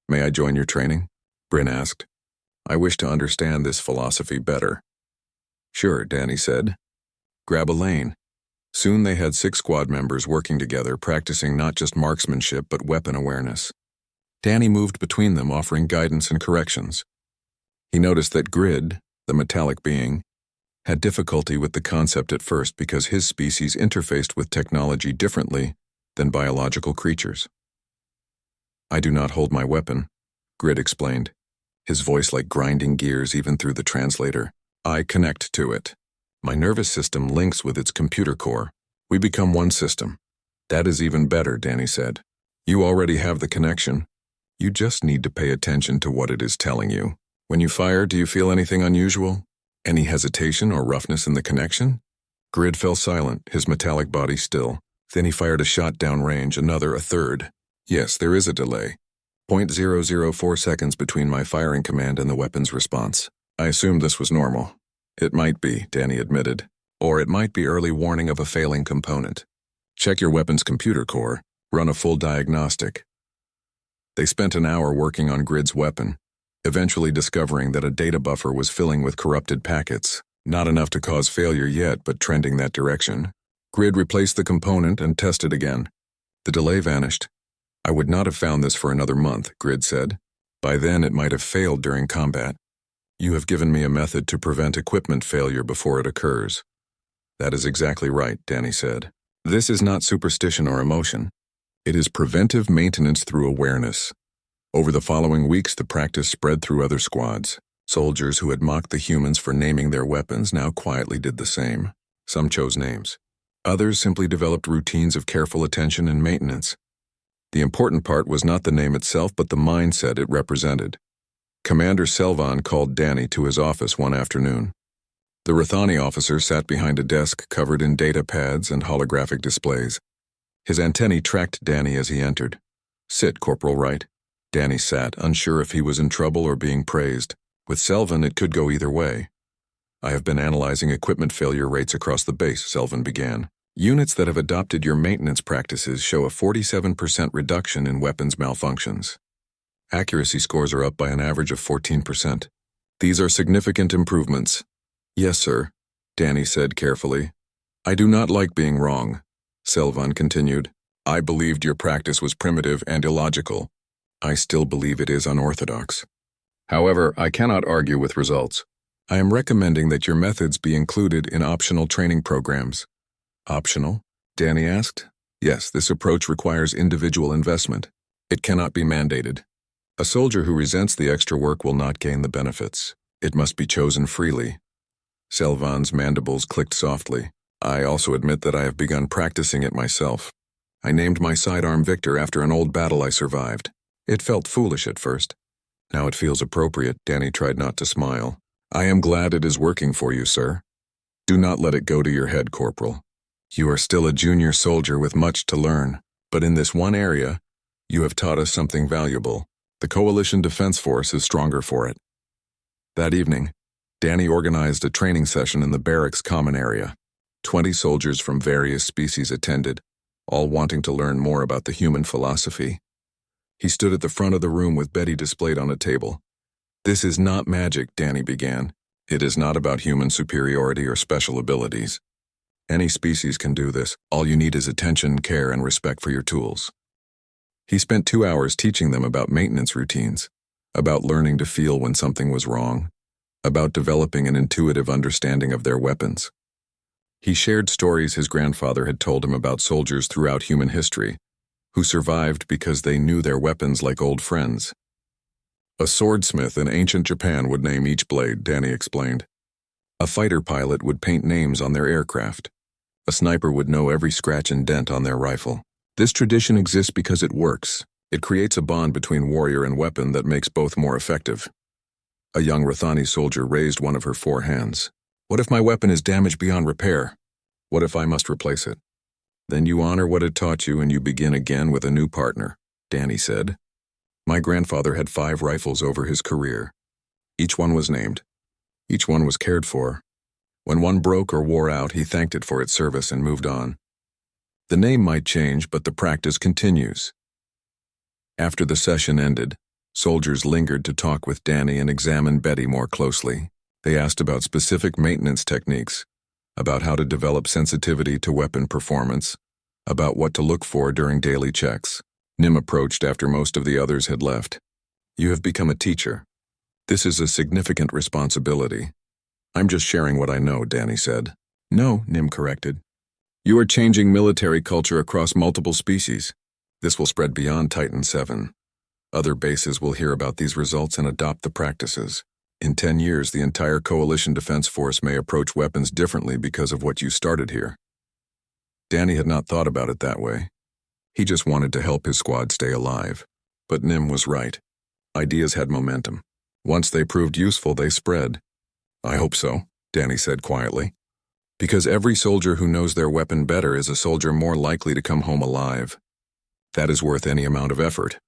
"May I join your training?" Bryn asked. "I wish to understand this philosophy better." "Sure," Danny said. "Grab a lane." Soon they had 6 squad members working together, practicing not just marksmanship but weapon awareness. Danny moved between them, offering guidance and corrections. He noticed that Grid, the metallic being, had difficulty with the concept at first because his species interfaced with technology differently than biological creatures. "I do not hold my weapon," Grid explained, his voice like grinding gears even through the translator. "I connect to it. My nervous system links with its computer core. We become one system." "That is even better," Danny said. "You already have the connection. You just need to pay attention to what it is telling you. When you fire, do you feel anything unusual? Any hesitation or roughness in the connection?" Grid fell silent, his metallic body still. Then he fired a shot downrange, another, a third. "Yes, there is a delay. 0.004 seconds between my firing command and the weapon's response. I assumed this was normal." "It might be," Danny admitted. "Or it might be early warning of a failing component. Check your weapon's computer core. Run a full diagnostic." They spent an hour working on Grid's weapon, eventually discovering that a data buffer was filling with corrupted packets. Not enough to cause failure yet, but trending that direction. Grid replaced the component and tested again. The delay vanished. "I would not have found this for another month," Grid said. "By then it might have failed during combat. You have given me a method to prevent equipment failure before it occurs." "That is exactly right," Danny said. "This is not superstition or emotion. It is preventive maintenance through awareness." Over the following weeks, the practice spread through other squads. Soldiers who had mocked the humans for naming their weapons now quietly did the same. Some chose names. Others simply developed routines of careful attention and maintenance. The important part was not the name itself, but the mindset it represented. Commander Selvan called Danny to his office one afternoon. The Rathani officer sat behind a desk covered in data pads and holographic displays. His antennae tracked Danny as he entered. "Sit, Corporal Wright." Danny sat, unsure if he was in trouble or being praised. With Selvan, it could go either way. "I have been analyzing equipment failure rates across the base," Selvan began. "Units that have adopted your maintenance practices show a 47% reduction in weapons malfunctions. Accuracy scores are up by an average of 14%. These are significant improvements." "Yes, sir," Danny said carefully. "I do not like being wrong," Selvan continued. "I believed your practice was primitive and illogical. I still believe it is unorthodox. However, I cannot argue with results. I am recommending that your methods be included in optional training programs." "Optional?" Danny asked. "Yes, this approach requires individual investment. It cannot be mandated. A soldier who resents the extra work will not gain the benefits. It must be chosen freely." Selvan's mandibles clicked softly. "I also admit that I have begun practicing it myself. I named my sidearm Victor after an old battle I survived. It felt foolish at first. Now it feels appropriate." Danny tried not to smile. "I am glad it is working for you, sir. Do not let it go to your head, Corporal. You are still a junior soldier with much to learn, but in this one area, you have taught us something valuable. The Coalition Defense Force is stronger for it." That evening, Danny organized a training session in the barracks common area. 20 soldiers from various species attended, all wanting to learn more about the human philosophy. He stood at the front of the room with Betty displayed on a table. "This is not magic," Danny began. "It is not about human superiority or special abilities. Any species can do this. All you need is attention, care, and respect for your tools." He spent 2 hours teaching them about maintenance routines, about learning to feel when something was wrong, about developing an intuitive understanding of their weapons. He shared stories his grandfather had told him about soldiers throughout human history, who survived because they knew their weapons like old friends. A swordsmith in ancient Japan would name each blade, Danny explained. A fighter pilot would paint names on their aircraft. A sniper would know every scratch and dent on their rifle. This tradition exists because it works. It creates a bond between warrior and weapon that makes both more effective. A young Rathani soldier raised one of her 4 hands. "What if my weapon is damaged beyond repair? What if I must replace it?" "Then you honor what it taught you and you begin again with a new partner," Danny said. "My grandfather had 5 rifles over his career. Each one was named. Each one was cared for. When one broke or wore out, he thanked it for its service and moved on. The name might change, but the practice continues." After the session ended, soldiers lingered to talk with Danny and examine Betty more closely. They asked about specific maintenance techniques, about how to develop sensitivity to weapon performance, about what to look for during daily checks. Nim approached after most of the others had left. You have become a teacher. This is a significant responsibility. I'm just sharing what I know, Danny said. No, Nim corrected. You are changing military culture across multiple species. This will spread beyond Titan 7. Other bases will hear about these results and adopt the practices. In 10 years, the entire Coalition Defense Force may approach weapons differently because of what you started here. Danny had not thought about it that way. He just wanted to help his squad stay alive. But Nim was right. Ideas had momentum. Once they proved useful, they spread. I hope so, Danny said quietly. Because every soldier who knows their weapon better is a soldier more likely to come home alive. That is worth any amount of effort.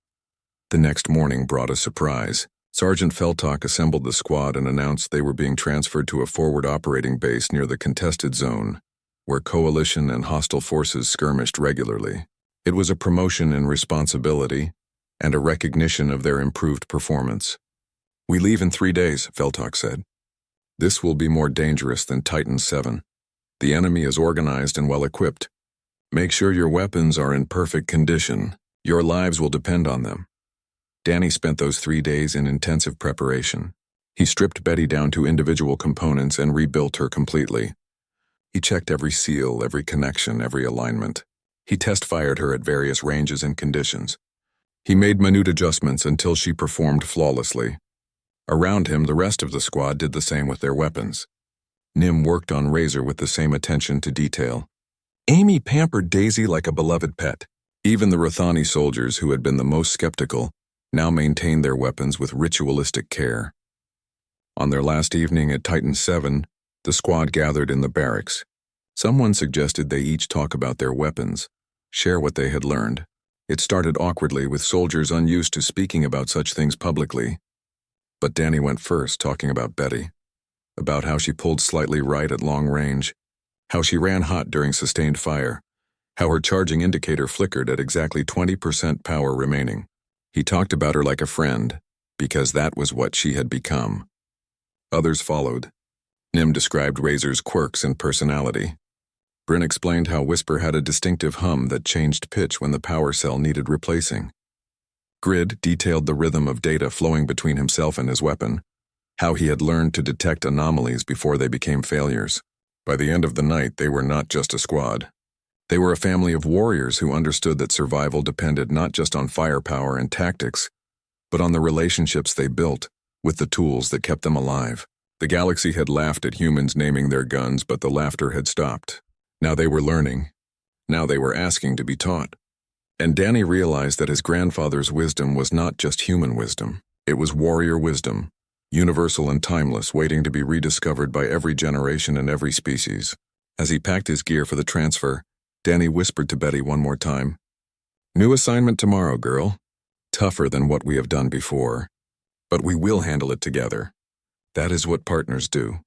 The next morning brought a surprise. Sergeant Feltok assembled the squad and announced they were being transferred to a forward operating base near the contested zone, where coalition and hostile forces skirmished regularly. It was a promotion in responsibility and a recognition of their improved performance. We leave in 3 days, Feltok said. This will be more dangerous than Titan 7. The enemy is organized and well-equipped. Make sure your weapons are in perfect condition. Your lives will depend on them. Danny spent those 3 days in intensive preparation. He stripped Betty down to individual components and rebuilt her completely. He checked every seal, every connection, every alignment. He test-fired her at various ranges and conditions. He made minute adjustments until she performed flawlessly. Around him, the rest of the squad did the same with their weapons. Nim worked on Razor with the same attention to detail. Amy pampered Daisy like a beloved pet. Even the Rathani soldiers, who had been the most skeptical, now maintained their weapons with ritualistic care. On their last evening at Titan 7, the squad gathered in the barracks. Someone suggested they each talk about their weapons, share what they had learned. It started awkwardly, with soldiers unused to speaking about such things publicly. But Danny went first, talking about Betty, about how she pulled slightly right at long range, how she ran hot during sustained fire, how her charging indicator flickered at exactly 20% power remaining. He talked about her like a friend, because that was what she had become. Others followed. Nim described Razor's quirks and personality. Bryn explained how Whisper had a distinctive hum that changed pitch when the power cell needed replacing. Grid detailed the rhythm of data flowing between himself and his weapon, how he had learned to detect anomalies before they became failures. By the end of the night, they were not just a squad. They were a family of warriors who understood that survival depended not just on firepower and tactics, but on the relationships they built with the tools that kept them alive. The galaxy had laughed at humans naming their guns, but the laughter had stopped. Now they were learning. Now they were asking to be taught. And Danny realized that his grandfather's wisdom was not just human wisdom. It was warrior wisdom, universal and timeless, waiting to be rediscovered by every generation and every species. As he packed his gear for the transfer, Danny whispered to Betty one more time, "New assignment tomorrow, girl. Tougher than what we have done before. But we will handle it together. That is what partners do."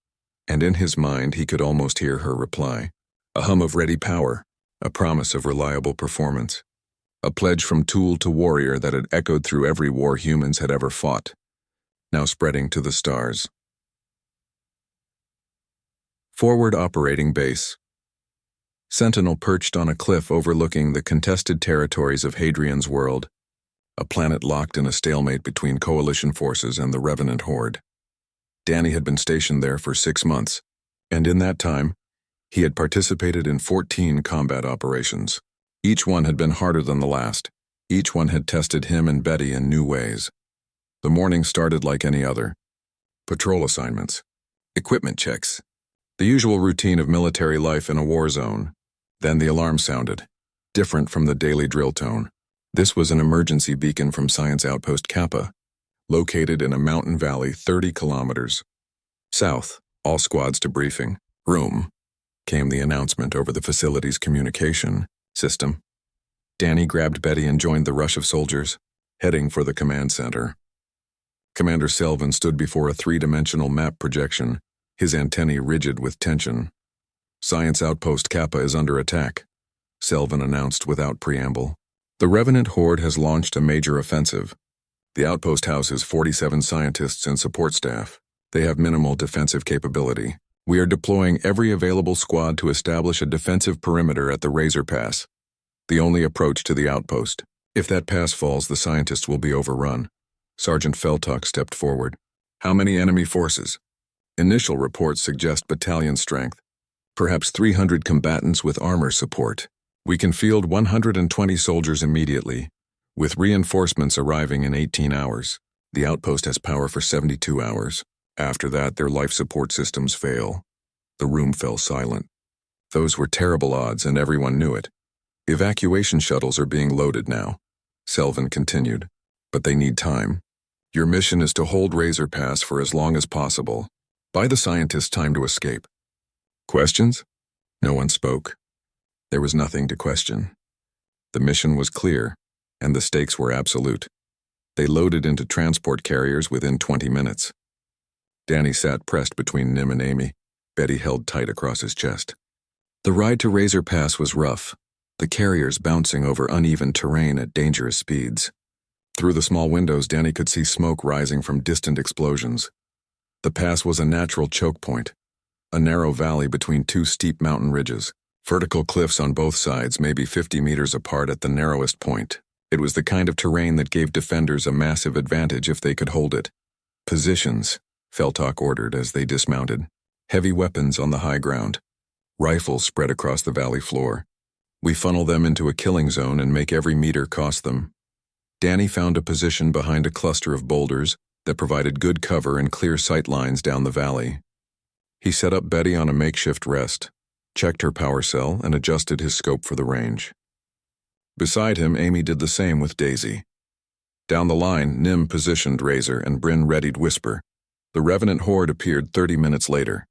And in his mind, he could almost hear her reply. A hum of ready power, a promise of reliable performance. A pledge from tool to warrior that had echoed through every war humans had ever fought, now spreading to the stars. Forward Operating Base. Sentinel perched on a cliff overlooking the contested territories of Hadrian's world, a planet locked in a stalemate between coalition forces and the Revenant Horde. Danny had been stationed there for 6 months, and in that time, he had participated in 14 combat operations. Each one had been harder than the last. Each one had tested him and Betty in new ways. The morning started like any other. Patrol assignments, equipment checks, the usual routine of military life in a war zone. Then the alarm sounded, different from the daily drill tone. This was an emergency beacon from Science Outpost Kappa, located in a mountain valley 30 kilometers south. All squads to briefing room, came the announcement over the facility's communication system. Danny grabbed Betty and joined the rush of soldiers, heading for the command center. Commander Selvin stood before a 3-dimensional map projection, his antennae rigid with tension. Science Outpost Kappa is under attack, Selvin announced without preamble. The Revenant Horde has launched a major offensive. The outpost houses 47 scientists and support staff. They have minimal defensive capability. We are deploying every available squad to establish a defensive perimeter at the Razor Pass, the only approach to the outpost. If that pass falls, the scientists will be overrun. Sergeant Feltok stepped forward. How many enemy forces? Initial reports suggest battalion strength. Perhaps 300 combatants with armor support. We can field 120 soldiers immediately, with reinforcements arriving in 18 hours. The outpost has power for 72 hours. After that, their life support systems fail. The room fell silent. Those were terrible odds, and everyone knew it. Evacuation shuttles are being loaded now. Selvin continued. But they need time. Your mission is to hold Razor Pass for as long as possible. Buy the scientists time to escape. Questions? No one spoke. There was nothing to question. The mission was clear, and the stakes were absolute. They loaded into transport carriers within 20 minutes. Danny sat pressed between Nim and Amy. Betty held tight across his chest. The ride to Razor Pass was rough, the carriers bouncing over uneven terrain at dangerous speeds. Through the small windows, Danny could see smoke rising from distant explosions. The pass was a natural choke point, a narrow valley between two steep mountain ridges, vertical cliffs on both sides, maybe 50 meters apart at the narrowest point. It was the kind of terrain that gave defenders a massive advantage if they could hold it. Positions, Feltok ordered as they dismounted. Heavy weapons on the high ground. Rifles spread across the valley floor. We funnel them into a killing zone and make every meter cost them. Danny found a position behind a cluster of boulders that provided good cover and clear sight lines down the valley. He set up Betty on a makeshift rest, checked her power cell, and adjusted his scope for the range. Beside him, Amy did the same with Daisy. Down the line, Nim positioned Razor and Bryn readied Whisper. The Revenant horde appeared 30 minutes later.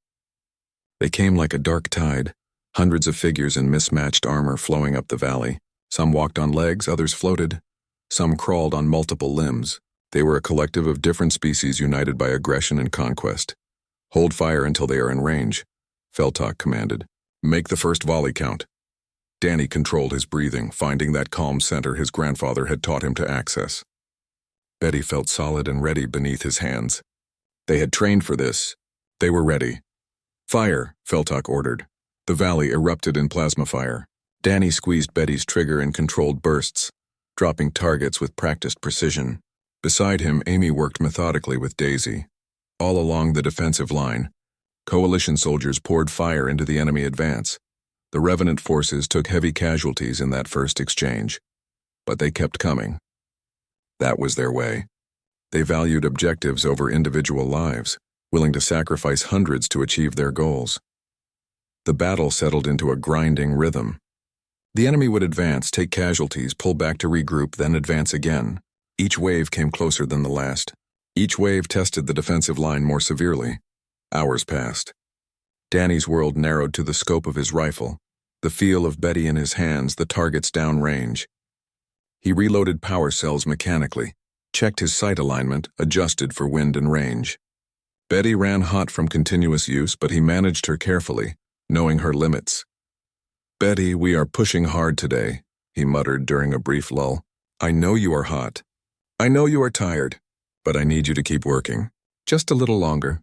They came like a dark tide, hundreds of figures in mismatched armor flowing up the valley. Some walked on legs, others floated. Some crawled on multiple limbs. They were a collective of different species united by aggression and conquest. Hold fire until they are in range, Feltok commanded. Make the first volley count. Danny controlled his breathing, finding that calm center his grandfather had taught him to access. Betty felt solid and ready beneath his hands. They had trained for this. They were ready. Fire, Feltok ordered. The valley erupted in plasma fire. Danny squeezed Betty's trigger in controlled bursts, dropping targets with practiced precision. Beside him, Amy worked methodically with Daisy. All along the defensive line, coalition soldiers poured fire into the enemy advance. The Revenant forces took heavy casualties in that first exchange, but they kept coming. That was their way. They valued objectives over individual lives, willing to sacrifice hundreds to achieve their goals. The battle settled into a grinding rhythm. The enemy would advance, take casualties, pull back to regroup, then advance again. Each wave came closer than the last. Each wave tested the defensive line more severely. Hours passed. Danny's world narrowed to the scope of his rifle, the feel of Betty in his hands, the targets downrange. He reloaded power cells mechanically, checked his sight alignment, adjusted for wind and range. Betty ran hot from continuous use, but he managed her carefully, knowing her limits. Betty, we are pushing hard today, he muttered during a brief lull. I know you are hot. I know you are tired, but I need you to keep working. Just a little longer.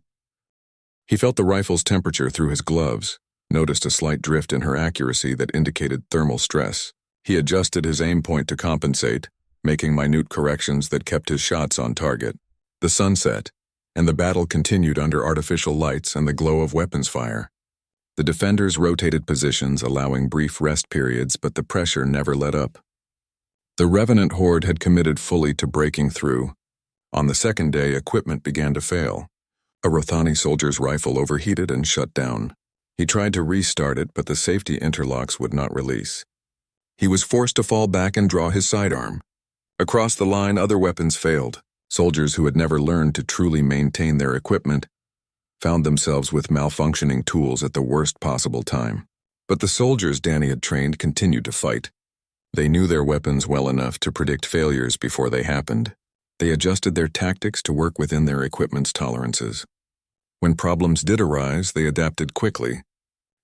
He felt the rifle's temperature through his gloves, noticed a slight drift in her accuracy that indicated thermal stress. He adjusted his aim point to compensate, making minute corrections that kept his shots on target. The sun set, and the battle continued under artificial lights and the glow of weapons fire. The defenders rotated positions, allowing brief rest periods, but the pressure never let up. The Revenant horde had committed fully to breaking through. On the second day, equipment began to fail. A Rothani soldier's rifle overheated and shut down. He tried to restart it, but the safety interlocks would not release. He was forced to fall back and draw his sidearm. Across the line, other weapons failed. Soldiers who had never learned to truly maintain their equipment found themselves with malfunctioning tools at the worst possible time. But the soldiers Danny had trained continued to fight. They knew their weapons well enough to predict failures before they happened. They adjusted their tactics to work within their equipment's tolerances. When problems did arise, they adapted quickly.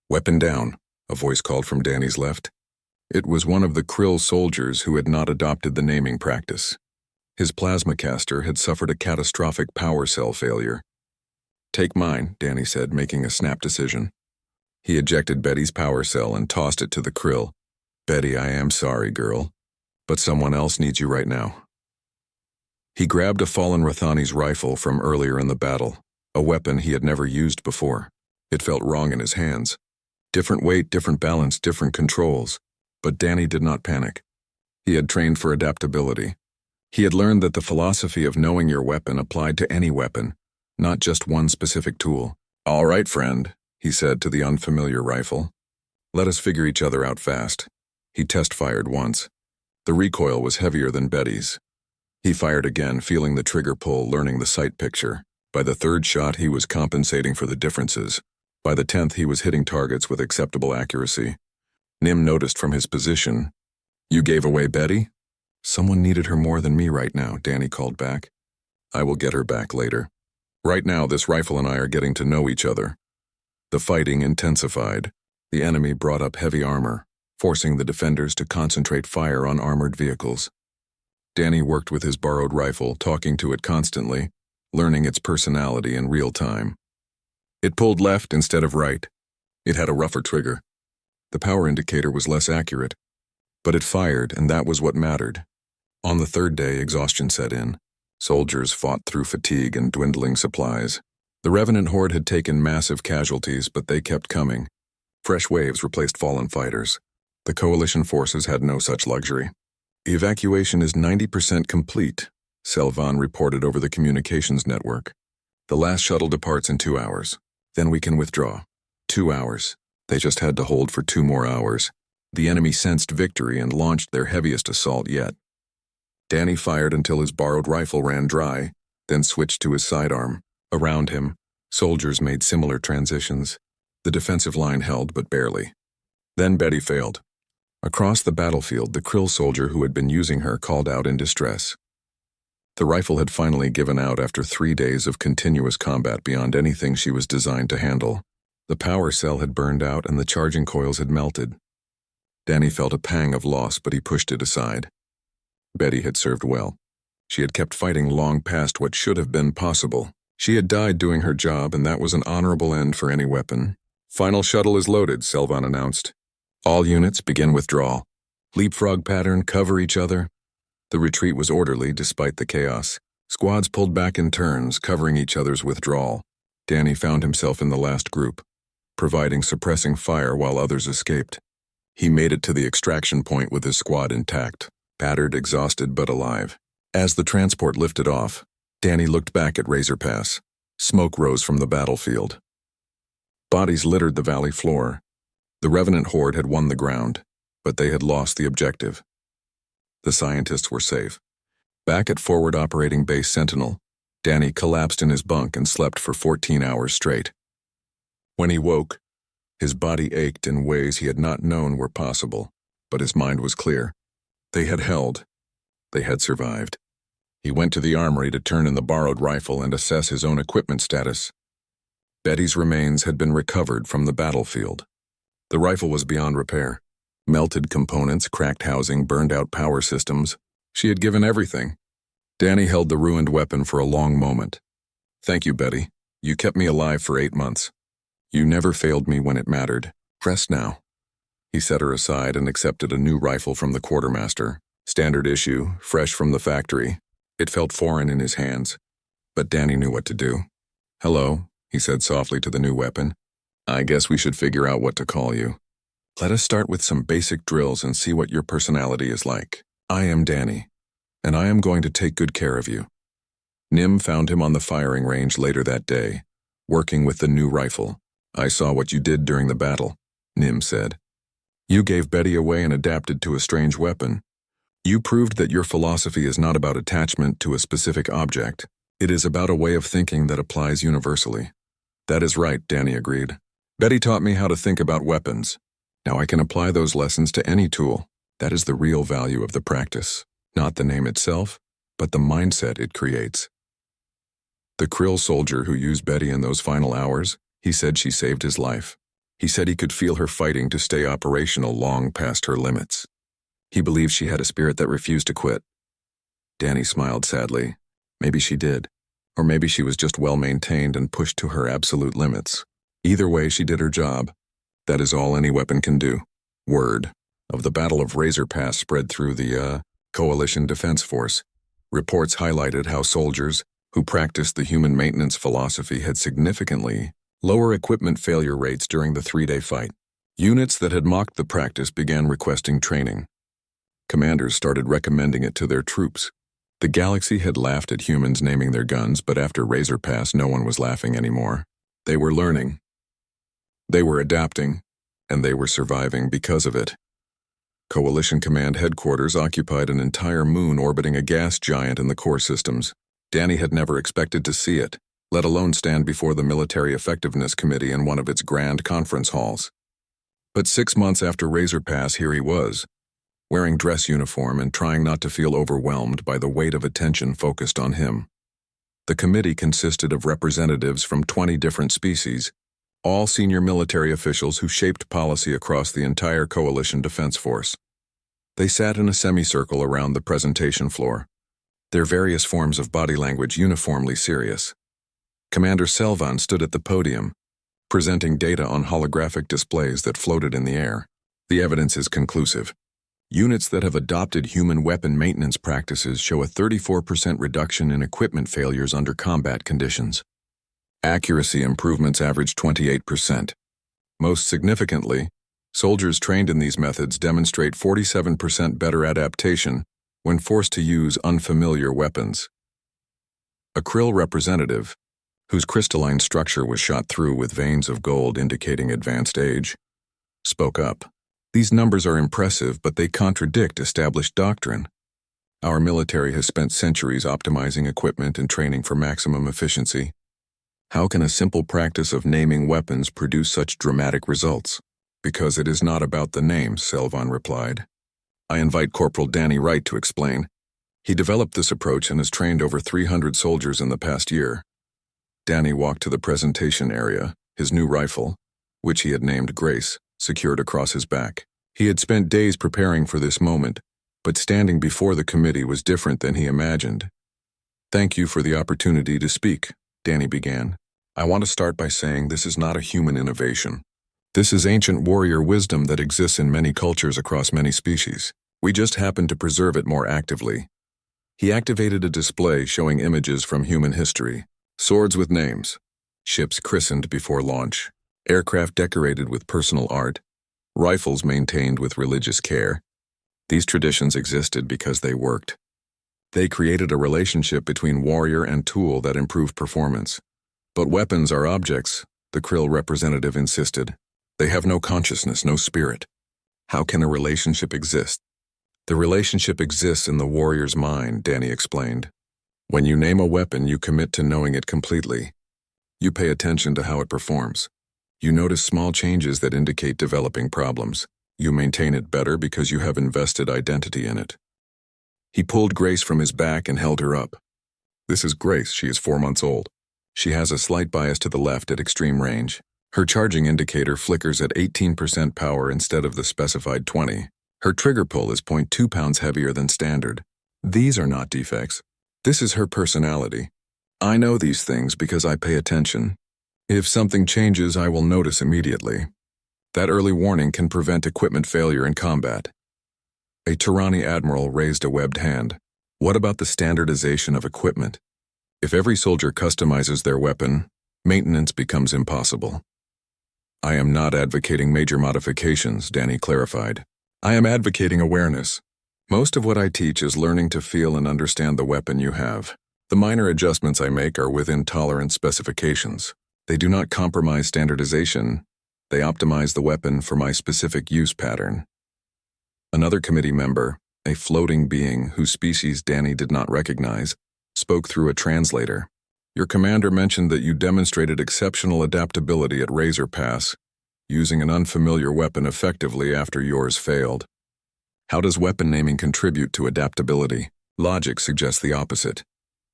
Weapon down, a voice called from Danny's left. It was one of the Krill soldiers who had not adopted the naming practice. His plasma caster had suffered a catastrophic power cell failure. Take mine, Danny said, making a snap decision. He ejected Betty's power cell and tossed it to the Krill. Betty, I am sorry, girl. but someone else needs you right now. He grabbed a fallen Rathani's rifle from earlier in the battle, a weapon he had never used before. It felt wrong in his hands. Different weight, different balance, different controls. But Danny did not panic. He had trained for adaptability. He had learned that the philosophy of knowing your weapon applied to any weapon, not just one specific tool. "All right, friend," he said to the unfamiliar rifle. "Let us figure each other out fast." He test-fired once. The recoil was heavier than Betty's. He fired again, feeling the trigger pull, learning the sight picture. By the third shot, he was compensating for the differences. By the 10th, he was hitting targets with acceptable accuracy. Nim noticed from his position. "You gave away Betty?" "Someone needed her more than me right now," Danny called back. "I will get her back later. Right now, this rifle and I are getting to know each other." The fighting intensified. The enemy brought up heavy armor, forcing the defenders to concentrate fire on armored vehicles. Danny worked with his borrowed rifle, talking to it constantly, learning its personality in real time. It pulled left instead of right. It had a rougher trigger. The power indicator was less accurate, but it fired, and that was what mattered. On the third day, exhaustion set in. Soldiers fought through fatigue and dwindling supplies. The Revenant Horde had taken massive casualties, but they kept coming. Fresh waves replaced fallen fighters. The Coalition forces had no such luxury. "Evacuation is 90% complete," Selvan reported over the communications network. "The last shuttle departs in 2 hours. Then we can withdraw." 2 hours. They just had to hold for 2 more hours. The enemy sensed victory and launched their heaviest assault yet. Danny fired until his borrowed rifle ran dry, then switched to his sidearm. Around him, soldiers made similar transitions. The defensive line held, but barely. Then Betty failed. Across the battlefield, the Krill soldier who had been using her called out in distress. The rifle had finally given out after 3 days of continuous combat beyond anything she was designed to handle. The power cell had burned out and the charging coils had melted. Danny felt a pang of loss, but he pushed it aside. Betty had served well. She had kept fighting long past what should have been possible. She had died doing her job, and that was an honorable end for any weapon. "Final shuttle is loaded," Selvan announced. "All units begin withdrawal. Leapfrog pattern, cover each other." The retreat was orderly despite the chaos. Squads pulled back in turns, covering each other's withdrawal. Danny found himself in the last group, providing suppressing fire while others escaped. He made it to the extraction point with his squad intact, battered, exhausted, but alive. As the transport lifted off, Danny looked back at Razor Pass. Smoke rose from the battlefield. Bodies littered the valley floor. The Revenant Horde had won the ground, but they had lost the objective. The scientists were safe. Back at Forward Operating Base Sentinel, Danny collapsed in his bunk and slept for 14 hours straight. When he woke, his body ached in ways he had not known were possible, but his mind was clear. They had held. They had survived. He went to the armory to turn in the borrowed rifle and assess his own equipment status. Betty's remains had been recovered from the battlefield. The rifle was beyond repair. Melted components, cracked housing, burned-out power systems. She had given everything. Danny held the ruined weapon for a long moment. "Thank you, Betty. You kept me alive for 8 months. You never failed me when it mattered. Rest now." He set her aside and accepted a new rifle from the quartermaster. Standard issue, fresh from the factory. It felt foreign in his hands, but Danny knew what to do. "Hello," he said softly to the new weapon. "I guess we should figure out what to call you. Let us start with some basic drills and see what your personality is like. I am Danny, and I am going to take good care of you." Nim found him on the firing range later that day, working with the new rifle. "I saw what you did during the battle," Nim said. "You gave Betty away and adapted to a strange weapon. You proved that your philosophy is not about attachment to a specific object. It is about a way of thinking that applies universally." "That is right," Danny agreed. "Betty taught me how to think about weapons. Now I can apply those lessons to any tool. That is the real value of the practice. Not the name itself, but the mindset it creates." The Krill soldier who used Betty in those final hours, he said she saved his life. He said he could feel her fighting to stay operational long past her limits. He believed she had a spirit that refused to quit. Danny smiled sadly. Maybe she did. Or maybe she was just well-maintained and pushed to her absolute limits. Either way, she did her job. That is all any weapon can do. Word of the Battle of Razor Pass spread through the Coalition Defense Force. Reports highlighted how soldiers who practiced the human maintenance philosophy had significantly lower equipment failure rates during the 3-day fight. Units that had mocked the practice began requesting training. Commanders started recommending it to their troops. The galaxy had laughed at humans naming their guns, but after Razor Pass, no one was laughing anymore. They were learning. They were adapting, and they were surviving because of it. Coalition Command Headquarters occupied an entire moon orbiting a gas giant in the core systems. Danny had never expected to see it, let alone stand before the Military Effectiveness Committee in one of its grand conference halls. But 6 months after Razor Pass, here he was, wearing dress uniform and trying not to feel overwhelmed by the weight of attention focused on him. The committee consisted of representatives from 20 different species, all senior military officials who shaped policy across the entire Coalition Defense Force. They sat in a semicircle around the presentation floor, their various forms of body language uniformly serious. Commander Selvan stood at the podium, presenting data on holographic displays that floated in the air. The evidence is conclusive. Units that have adopted human weapon maintenance practices show a 34% reduction in equipment failures under combat conditions. Accuracy improvements average 28%. Most significantly, soldiers trained in these methods demonstrate 47% better adaptation when forced to use unfamiliar weapons. A Krill representative, whose crystalline structure was shot through with veins of gold indicating advanced age, spoke up. These numbers are impressive, but they contradict established doctrine. Our military has spent centuries optimizing equipment and training for maximum efficiency. How can a simple practice of naming weapons produce such dramatic results? Because it is not about the names, Selvan replied. I invite Corporal Danny Wright to explain. He developed this approach and has trained over 300 soldiers in the past year. Danny walked to the presentation area, his new rifle, which he had named Grace, secured across his back. He had spent days preparing for this moment, but standing before the committee was different than he imagined. Thank you for the opportunity to speak, Danny began. I want to start by saying this is not a human innovation. This is ancient warrior wisdom that exists in many cultures across many species. We just happen to preserve it more actively. He activated a display showing images from human history. Swords with names, ships christened before launch, aircraft decorated with personal art, rifles maintained with religious care. These traditions existed because they worked. They created a relationship between warrior and tool that improved performance. But weapons are objects, the Krill representative insisted. They have no consciousness, no spirit. How can a relationship exist? The relationship exists in the warrior's mind, Danny explained. When you name a weapon, you commit to knowing it completely. You pay attention to how it performs. You notice small changes that indicate developing problems. You maintain it better because you have invested identity in it. He pulled Grace from his back and held her up. This is Grace. She is 4 months old. She has a slight bias to the left at extreme range. Her charging indicator flickers at 18% power instead of the specified 20. Her trigger pull is 0.2 pounds heavier than standard. These are not defects. This is her personality. I know these things because I pay attention. If something changes, I will notice immediately. That early warning can prevent equipment failure in combat. A Tyranni admiral raised a webbed hand. What about the standardization of equipment? If every soldier customizes their weapon, maintenance becomes impossible. I am not advocating major modifications, Danny clarified. I am advocating awareness. Most of what I teach is learning to feel and understand the weapon you have. The minor adjustments I make are within tolerance specifications. They do not compromise standardization. They optimize the weapon for my specific use pattern. Another committee member, a floating being whose species Danny did not recognize, spoke through a translator. Your commander mentioned that you demonstrated exceptional adaptability at Razor Pass, using an unfamiliar weapon effectively after yours failed. How does weapon naming contribute to adaptability? Logic suggests the opposite.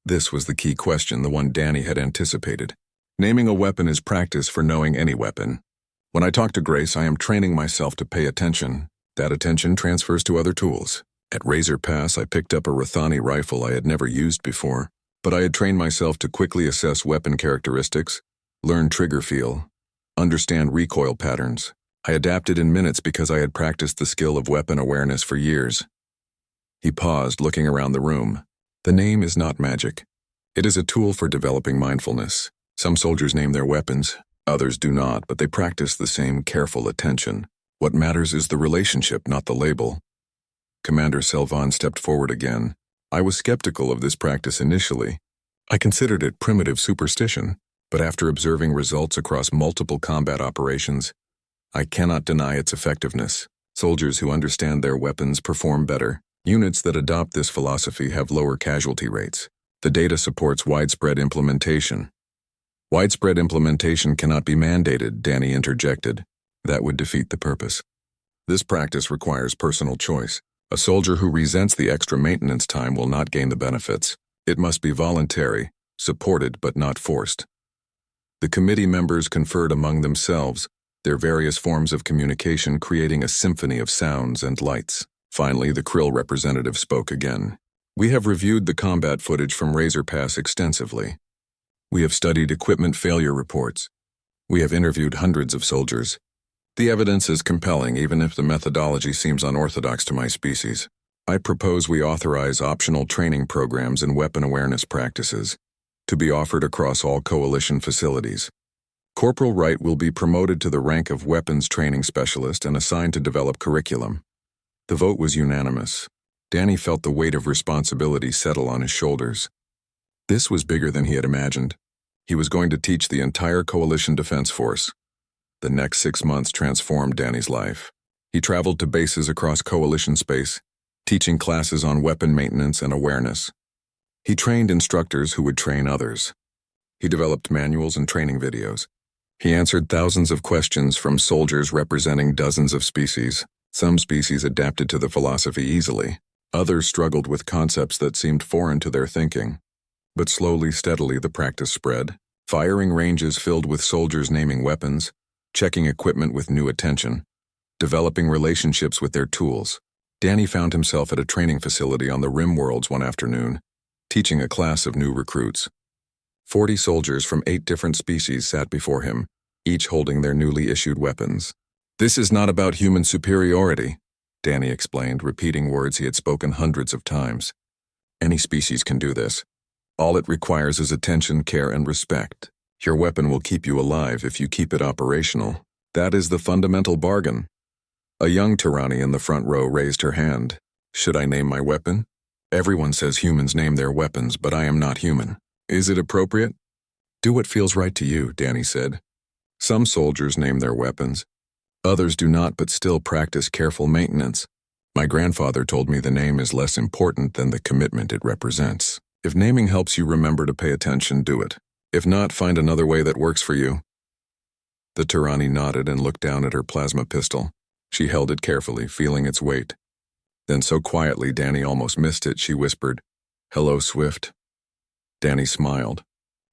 This was the key question, the one Danny had anticipated. Naming a weapon is practice for knowing any weapon. When I talk to Grace, I am training myself to pay attention. That attention transfers to other tools. At Razor Pass, I picked up a Rathani rifle I had never used before, but I had trained myself to quickly assess weapon characteristics, learn trigger feel, understand recoil patterns. I adapted in minutes because I had practiced the skill of weapon awareness for years. He paused, looking around the room. The name is not magic. It is a tool for developing mindfulness. Some soldiers name their weapons, others do not, but they practice the same careful attention. What matters is the relationship, not the label. Commander Selvon stepped forward again. I was skeptical of this practice initially. I considered it primitive superstition, but after observing results across multiple combat operations, I cannot deny its effectiveness. Soldiers who understand their weapons perform better. Units that adopt this philosophy have lower casualty rates. The data supports widespread implementation. Widespread implementation cannot be mandated, Danny interjected. That would defeat the purpose. This practice requires personal choice. A soldier who resents the extra maintenance time will not gain the benefits. It must be voluntary, supported but not forced. The committee members conferred among themselves, their various forms of communication creating a symphony of sounds and lights. Finally, the Krill representative spoke again. We have reviewed the combat footage from Razor Pass extensively. We have studied equipment failure reports. We have interviewed hundreds of soldiers. The evidence is compelling, even if the methodology seems unorthodox to my species. I propose we authorize optional training programs and weapon awareness practices to be offered across all coalition facilities. Corporal Wright will be promoted to the rank of weapons training specialist and assigned to develop curriculum. The vote was unanimous. Danny felt the weight of responsibility settle on his shoulders. This was bigger than he had imagined. He was going to teach the entire Coalition Defense Force. The next 6 months transformed Danny's life. He traveled to bases across Coalition space, teaching classes on weapon maintenance and awareness. He trained instructors who would train others. He developed manuals and training videos. He answered thousands of questions from soldiers representing dozens of species. Some species adapted to the philosophy easily. Others struggled with concepts that seemed foreign to their thinking. But slowly, steadily, the practice spread. Firing ranges filled with soldiers naming weapons, checking equipment with new attention, developing relationships with their tools. Danny found himself at a training facility on the Rim Worlds one afternoon, teaching a class of new recruits. 40 soldiers from 8 different species sat before him, each holding their newly issued weapons. This is not about human superiority, Danny explained, repeating words he had spoken hundreds of times. Any species can do this. All it requires is attention, care, and respect. Your weapon will keep you alive if you keep it operational. That is the fundamental bargain. A young Tyranny in the front row raised her hand. Should I name my weapon? Everyone says humans name their weapons, but I am not human. Is it appropriate? Do what feels right to you, Danny said. Some soldiers name their weapons. Others do not, but still practice careful maintenance. My grandfather told me the name is less important than the commitment it represents. If naming helps you remember to pay attention, do it. If not, find another way that works for you. The Tyranny nodded and looked down at her plasma pistol. She held it carefully, feeling its weight. Then so quietly Danny almost missed it, she whispered, "Hello, Swift." Danny smiled.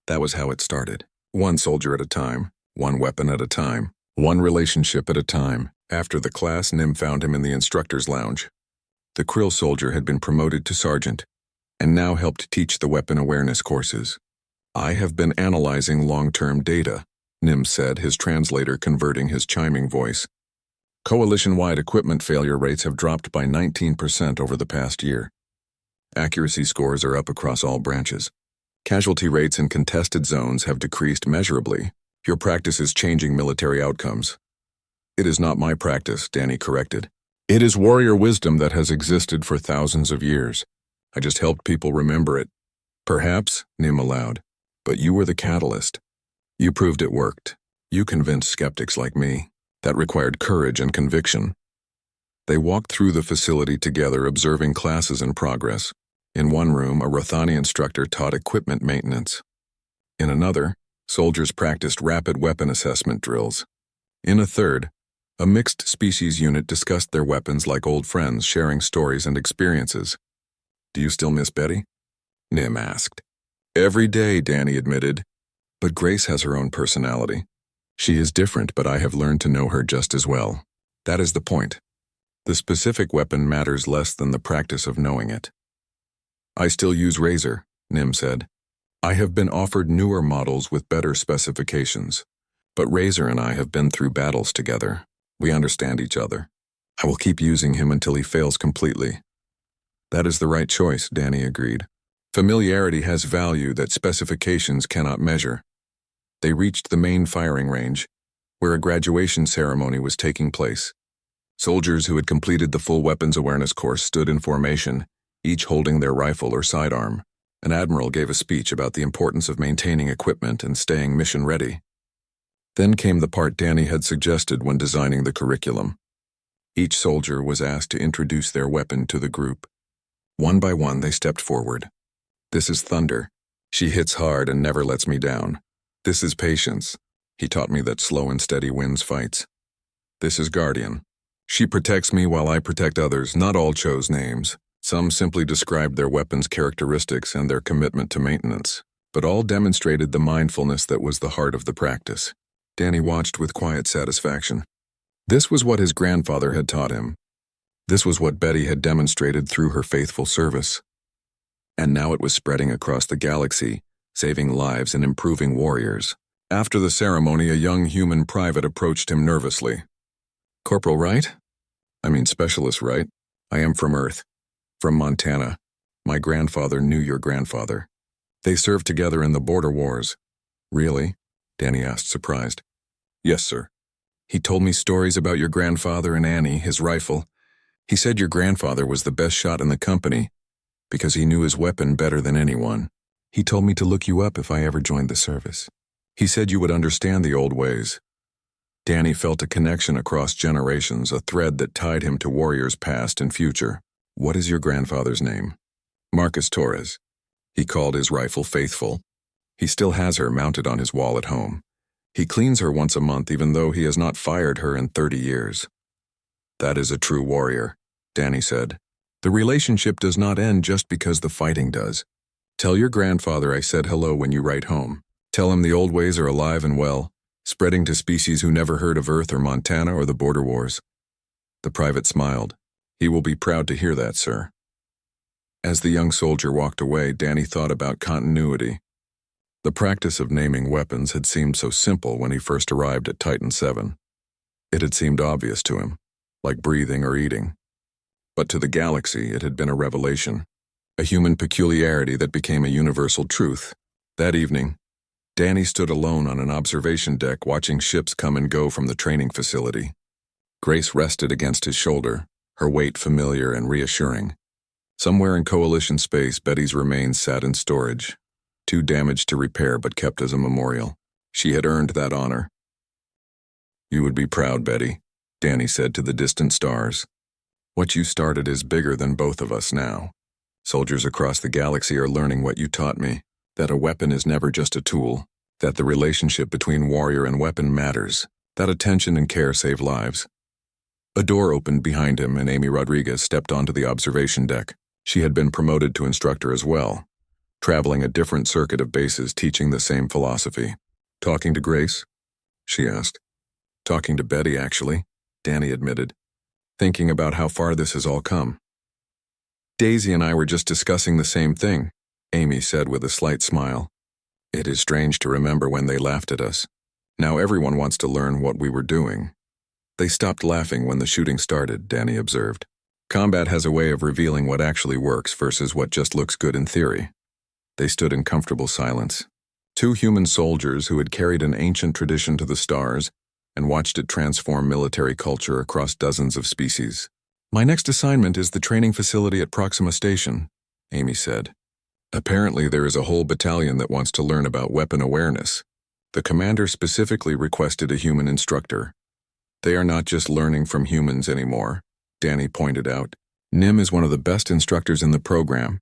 That was how it started. One soldier at a time, one weapon at a time, one relationship at a time. After the class, Nim found him in the instructor's lounge. The Krill soldier had been promoted to sergeant, and now helped teach the weapon awareness courses. I have been analyzing long-term data, Nim said, his translator converting his chiming voice. Coalition-wide equipment failure rates have dropped by 19% over the past year. Accuracy scores are up across all branches. Casualty rates in contested zones have decreased measurably. Your practice is changing military outcomes. It is not my practice, Danny corrected. It is warrior wisdom that has existed for thousands of years. I just helped people remember it. Perhaps, Nim allowed, but you were the catalyst. You proved it worked. You convinced skeptics like me. That required courage and conviction. They walked through the facility together, observing classes in progress. In one room, a Rothani instructor taught equipment maintenance. In another, soldiers practiced rapid weapon assessment drills. In a third, a mixed species unit discussed their weapons like old friends, sharing stories and experiences. Do you still miss Betty? Nim asked. Every day, Danny admitted. But Grace has her own personality. She is different, but I have learned to know her just as well. That is the point. The specific weapon matters less than the practice of knowing it. I still use Razor, Nim said. I have been offered newer models with better specifications. But Razor and I have been through battles together. We understand each other. I will keep using him until he fails completely. That is the right choice, Danny agreed. Familiarity has value that specifications cannot measure. They reached the main firing range, where a graduation ceremony was taking place. Soldiers who had completed the full weapons awareness course stood in formation, each holding their rifle or sidearm. An admiral gave a speech about the importance of maintaining equipment and staying mission-ready. Then came the part Danny had suggested when designing the curriculum. Each soldier was asked to introduce their weapon to the group. One by one, they stepped forward. This is Thunder. She hits hard and never lets me down. This is Patience. He taught me that slow and steady wins fights. This is Guardian. She protects me while I protect others. Not all chose names. Some simply described their weapons' characteristics and their commitment to maintenance, but all demonstrated the mindfulness that was the heart of the practice. Danny watched with quiet satisfaction. This was what his grandfather had taught him. This was what Betty had demonstrated through her faithful service. And now it was spreading across the galaxy, saving lives and improving warriors. After the ceremony, a young human private approached him nervously. Corporal Wright? Specialist Wright. I am from Earth. From Montana. My grandfather knew your grandfather. They served together in the border wars. Really? Danny asked, surprised. Yes, sir. He told me stories about your grandfather and Annie, his rifle. He said your grandfather was the best shot in the company because he knew his weapon better than anyone. He told me to look you up if I ever joined the service. He said you would understand the old ways. Danny felt a connection across generations, a thread that tied him to warriors past and future. What is your grandfather's name? Marcus Torres. He called his rifle Faithful. He still has her mounted on his wall at home. He cleans her once a month even though he has not fired her in 30 years. That is a true warrior, Danny said. The relationship does not end just because the fighting does. Tell your grandfather I said hello when you write home. Tell him the old ways are alive and well, spreading to species who never heard of Earth or Montana or the border wars. The private smiled. He will be proud to hear that, sir. As the young soldier walked away, Danny thought about continuity. The practice of naming weapons had seemed so simple when he first arrived at Titan 7. It had seemed obvious to him, like breathing or eating. But to the galaxy, it had been a revelation, a human peculiarity that became a universal truth. That evening, Danny stood alone on an observation deck watching ships come and go from the training facility. Grace rested against his shoulder, her weight familiar and reassuring. Somewhere in Coalition space, Betty's remains sat in storage, too damaged to repair but kept as a memorial. She had earned that honor. You would be proud, Betty, Danny said to the distant stars. What you started is bigger than both of us now. Soldiers across the galaxy are learning what you taught me, that a weapon is never just a tool, that the relationship between warrior and weapon matters, that attention and care save lives. A door opened behind him and Amy Rodriguez stepped onto the observation deck. She had been promoted to instructor as well, traveling a different circuit of bases teaching the same philosophy. Talking to Grace? She asked. Talking to Betty, actually, Danny admitted, thinking about how far this has all come. Daisy and I were just discussing the same thing, Amy said with a slight smile. It is strange to remember when they laughed at us. Now everyone wants to learn what we were doing. They stopped laughing when the shooting started, Danny observed. Combat has a way of revealing what actually works versus what just looks good in theory. They stood in comfortable silence. Two human soldiers who had carried an ancient tradition to the stars and watched it transform military culture across dozens of species. My next assignment is the training facility at Proxima Station, Amy said. Apparently there is a whole battalion that wants to learn about weapon awareness. The commander specifically requested a human instructor. They are not just learning from humans anymore, Danny pointed out. Nim is one of the best instructors in the program.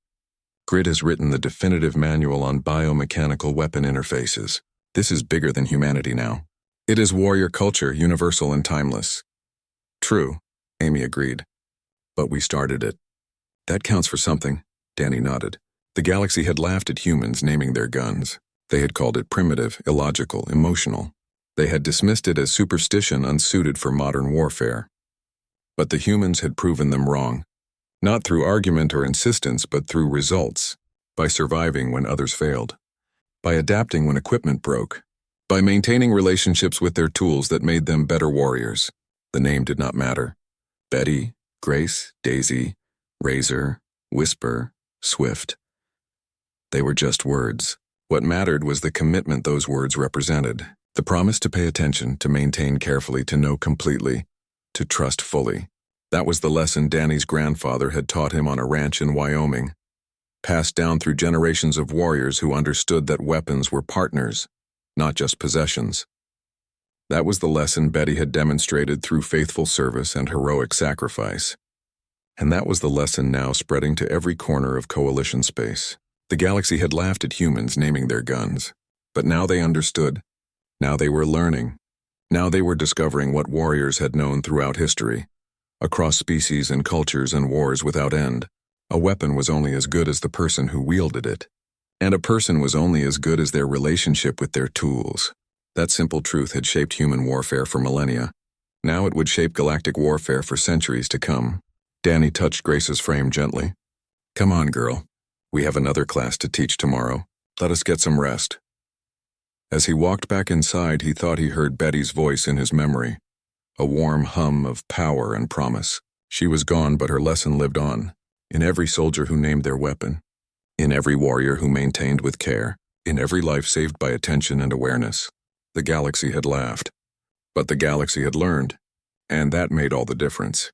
Grid has written the definitive manual on biomechanical weapon interfaces. This is bigger than humanity now. It is warrior culture, universal and timeless. True, Amy agreed. But we started it. That counts for something, Danny nodded. The galaxy had laughed at humans naming their guns. They had called it primitive, illogical, emotional. They had dismissed it as superstition unsuited for modern warfare. But the humans had proven them wrong. Not through argument or insistence, but through results. By surviving when others failed. By adapting when equipment broke. By maintaining relationships with their tools that made them better warriors. The name did not matter. Betty, Grace, Daisy, Razor, whisper, swift. They were just words. What mattered was the commitment those words represented. The promise to pay attention, to maintain carefully, to know completely, to trust fully. That was the lesson Danny's grandfather had taught him on a ranch in Wyoming, passed down through generations of warriors who understood that weapons were partners, not just possessions. That was the lesson Betty had demonstrated through faithful service and heroic sacrifice. And that was the lesson now spreading to every corner of Coalition space. The galaxy had laughed at humans naming their guns, but now they understood. Now they were learning. Now they were discovering what warriors had known throughout history, across species and cultures and wars without end. A weapon was only as good as the person who wielded it, and a person was only as good as their relationship with their tools. That simple truth had shaped human warfare for millennia. Now it would shape galactic warfare for centuries to come. Danny touched Grace's frame gently. "Come on, girl. We have another class to teach tomorrow. Let us get some rest." As he walked back inside, he thought he heard Betty's voice in his memory, a warm hum of power and promise. She was gone, but her lesson lived on, in every soldier who named their weapon, in every warrior who maintained with care, in every life saved by attention and awareness. The galaxy had laughed, but the galaxy had learned, and that made all the difference.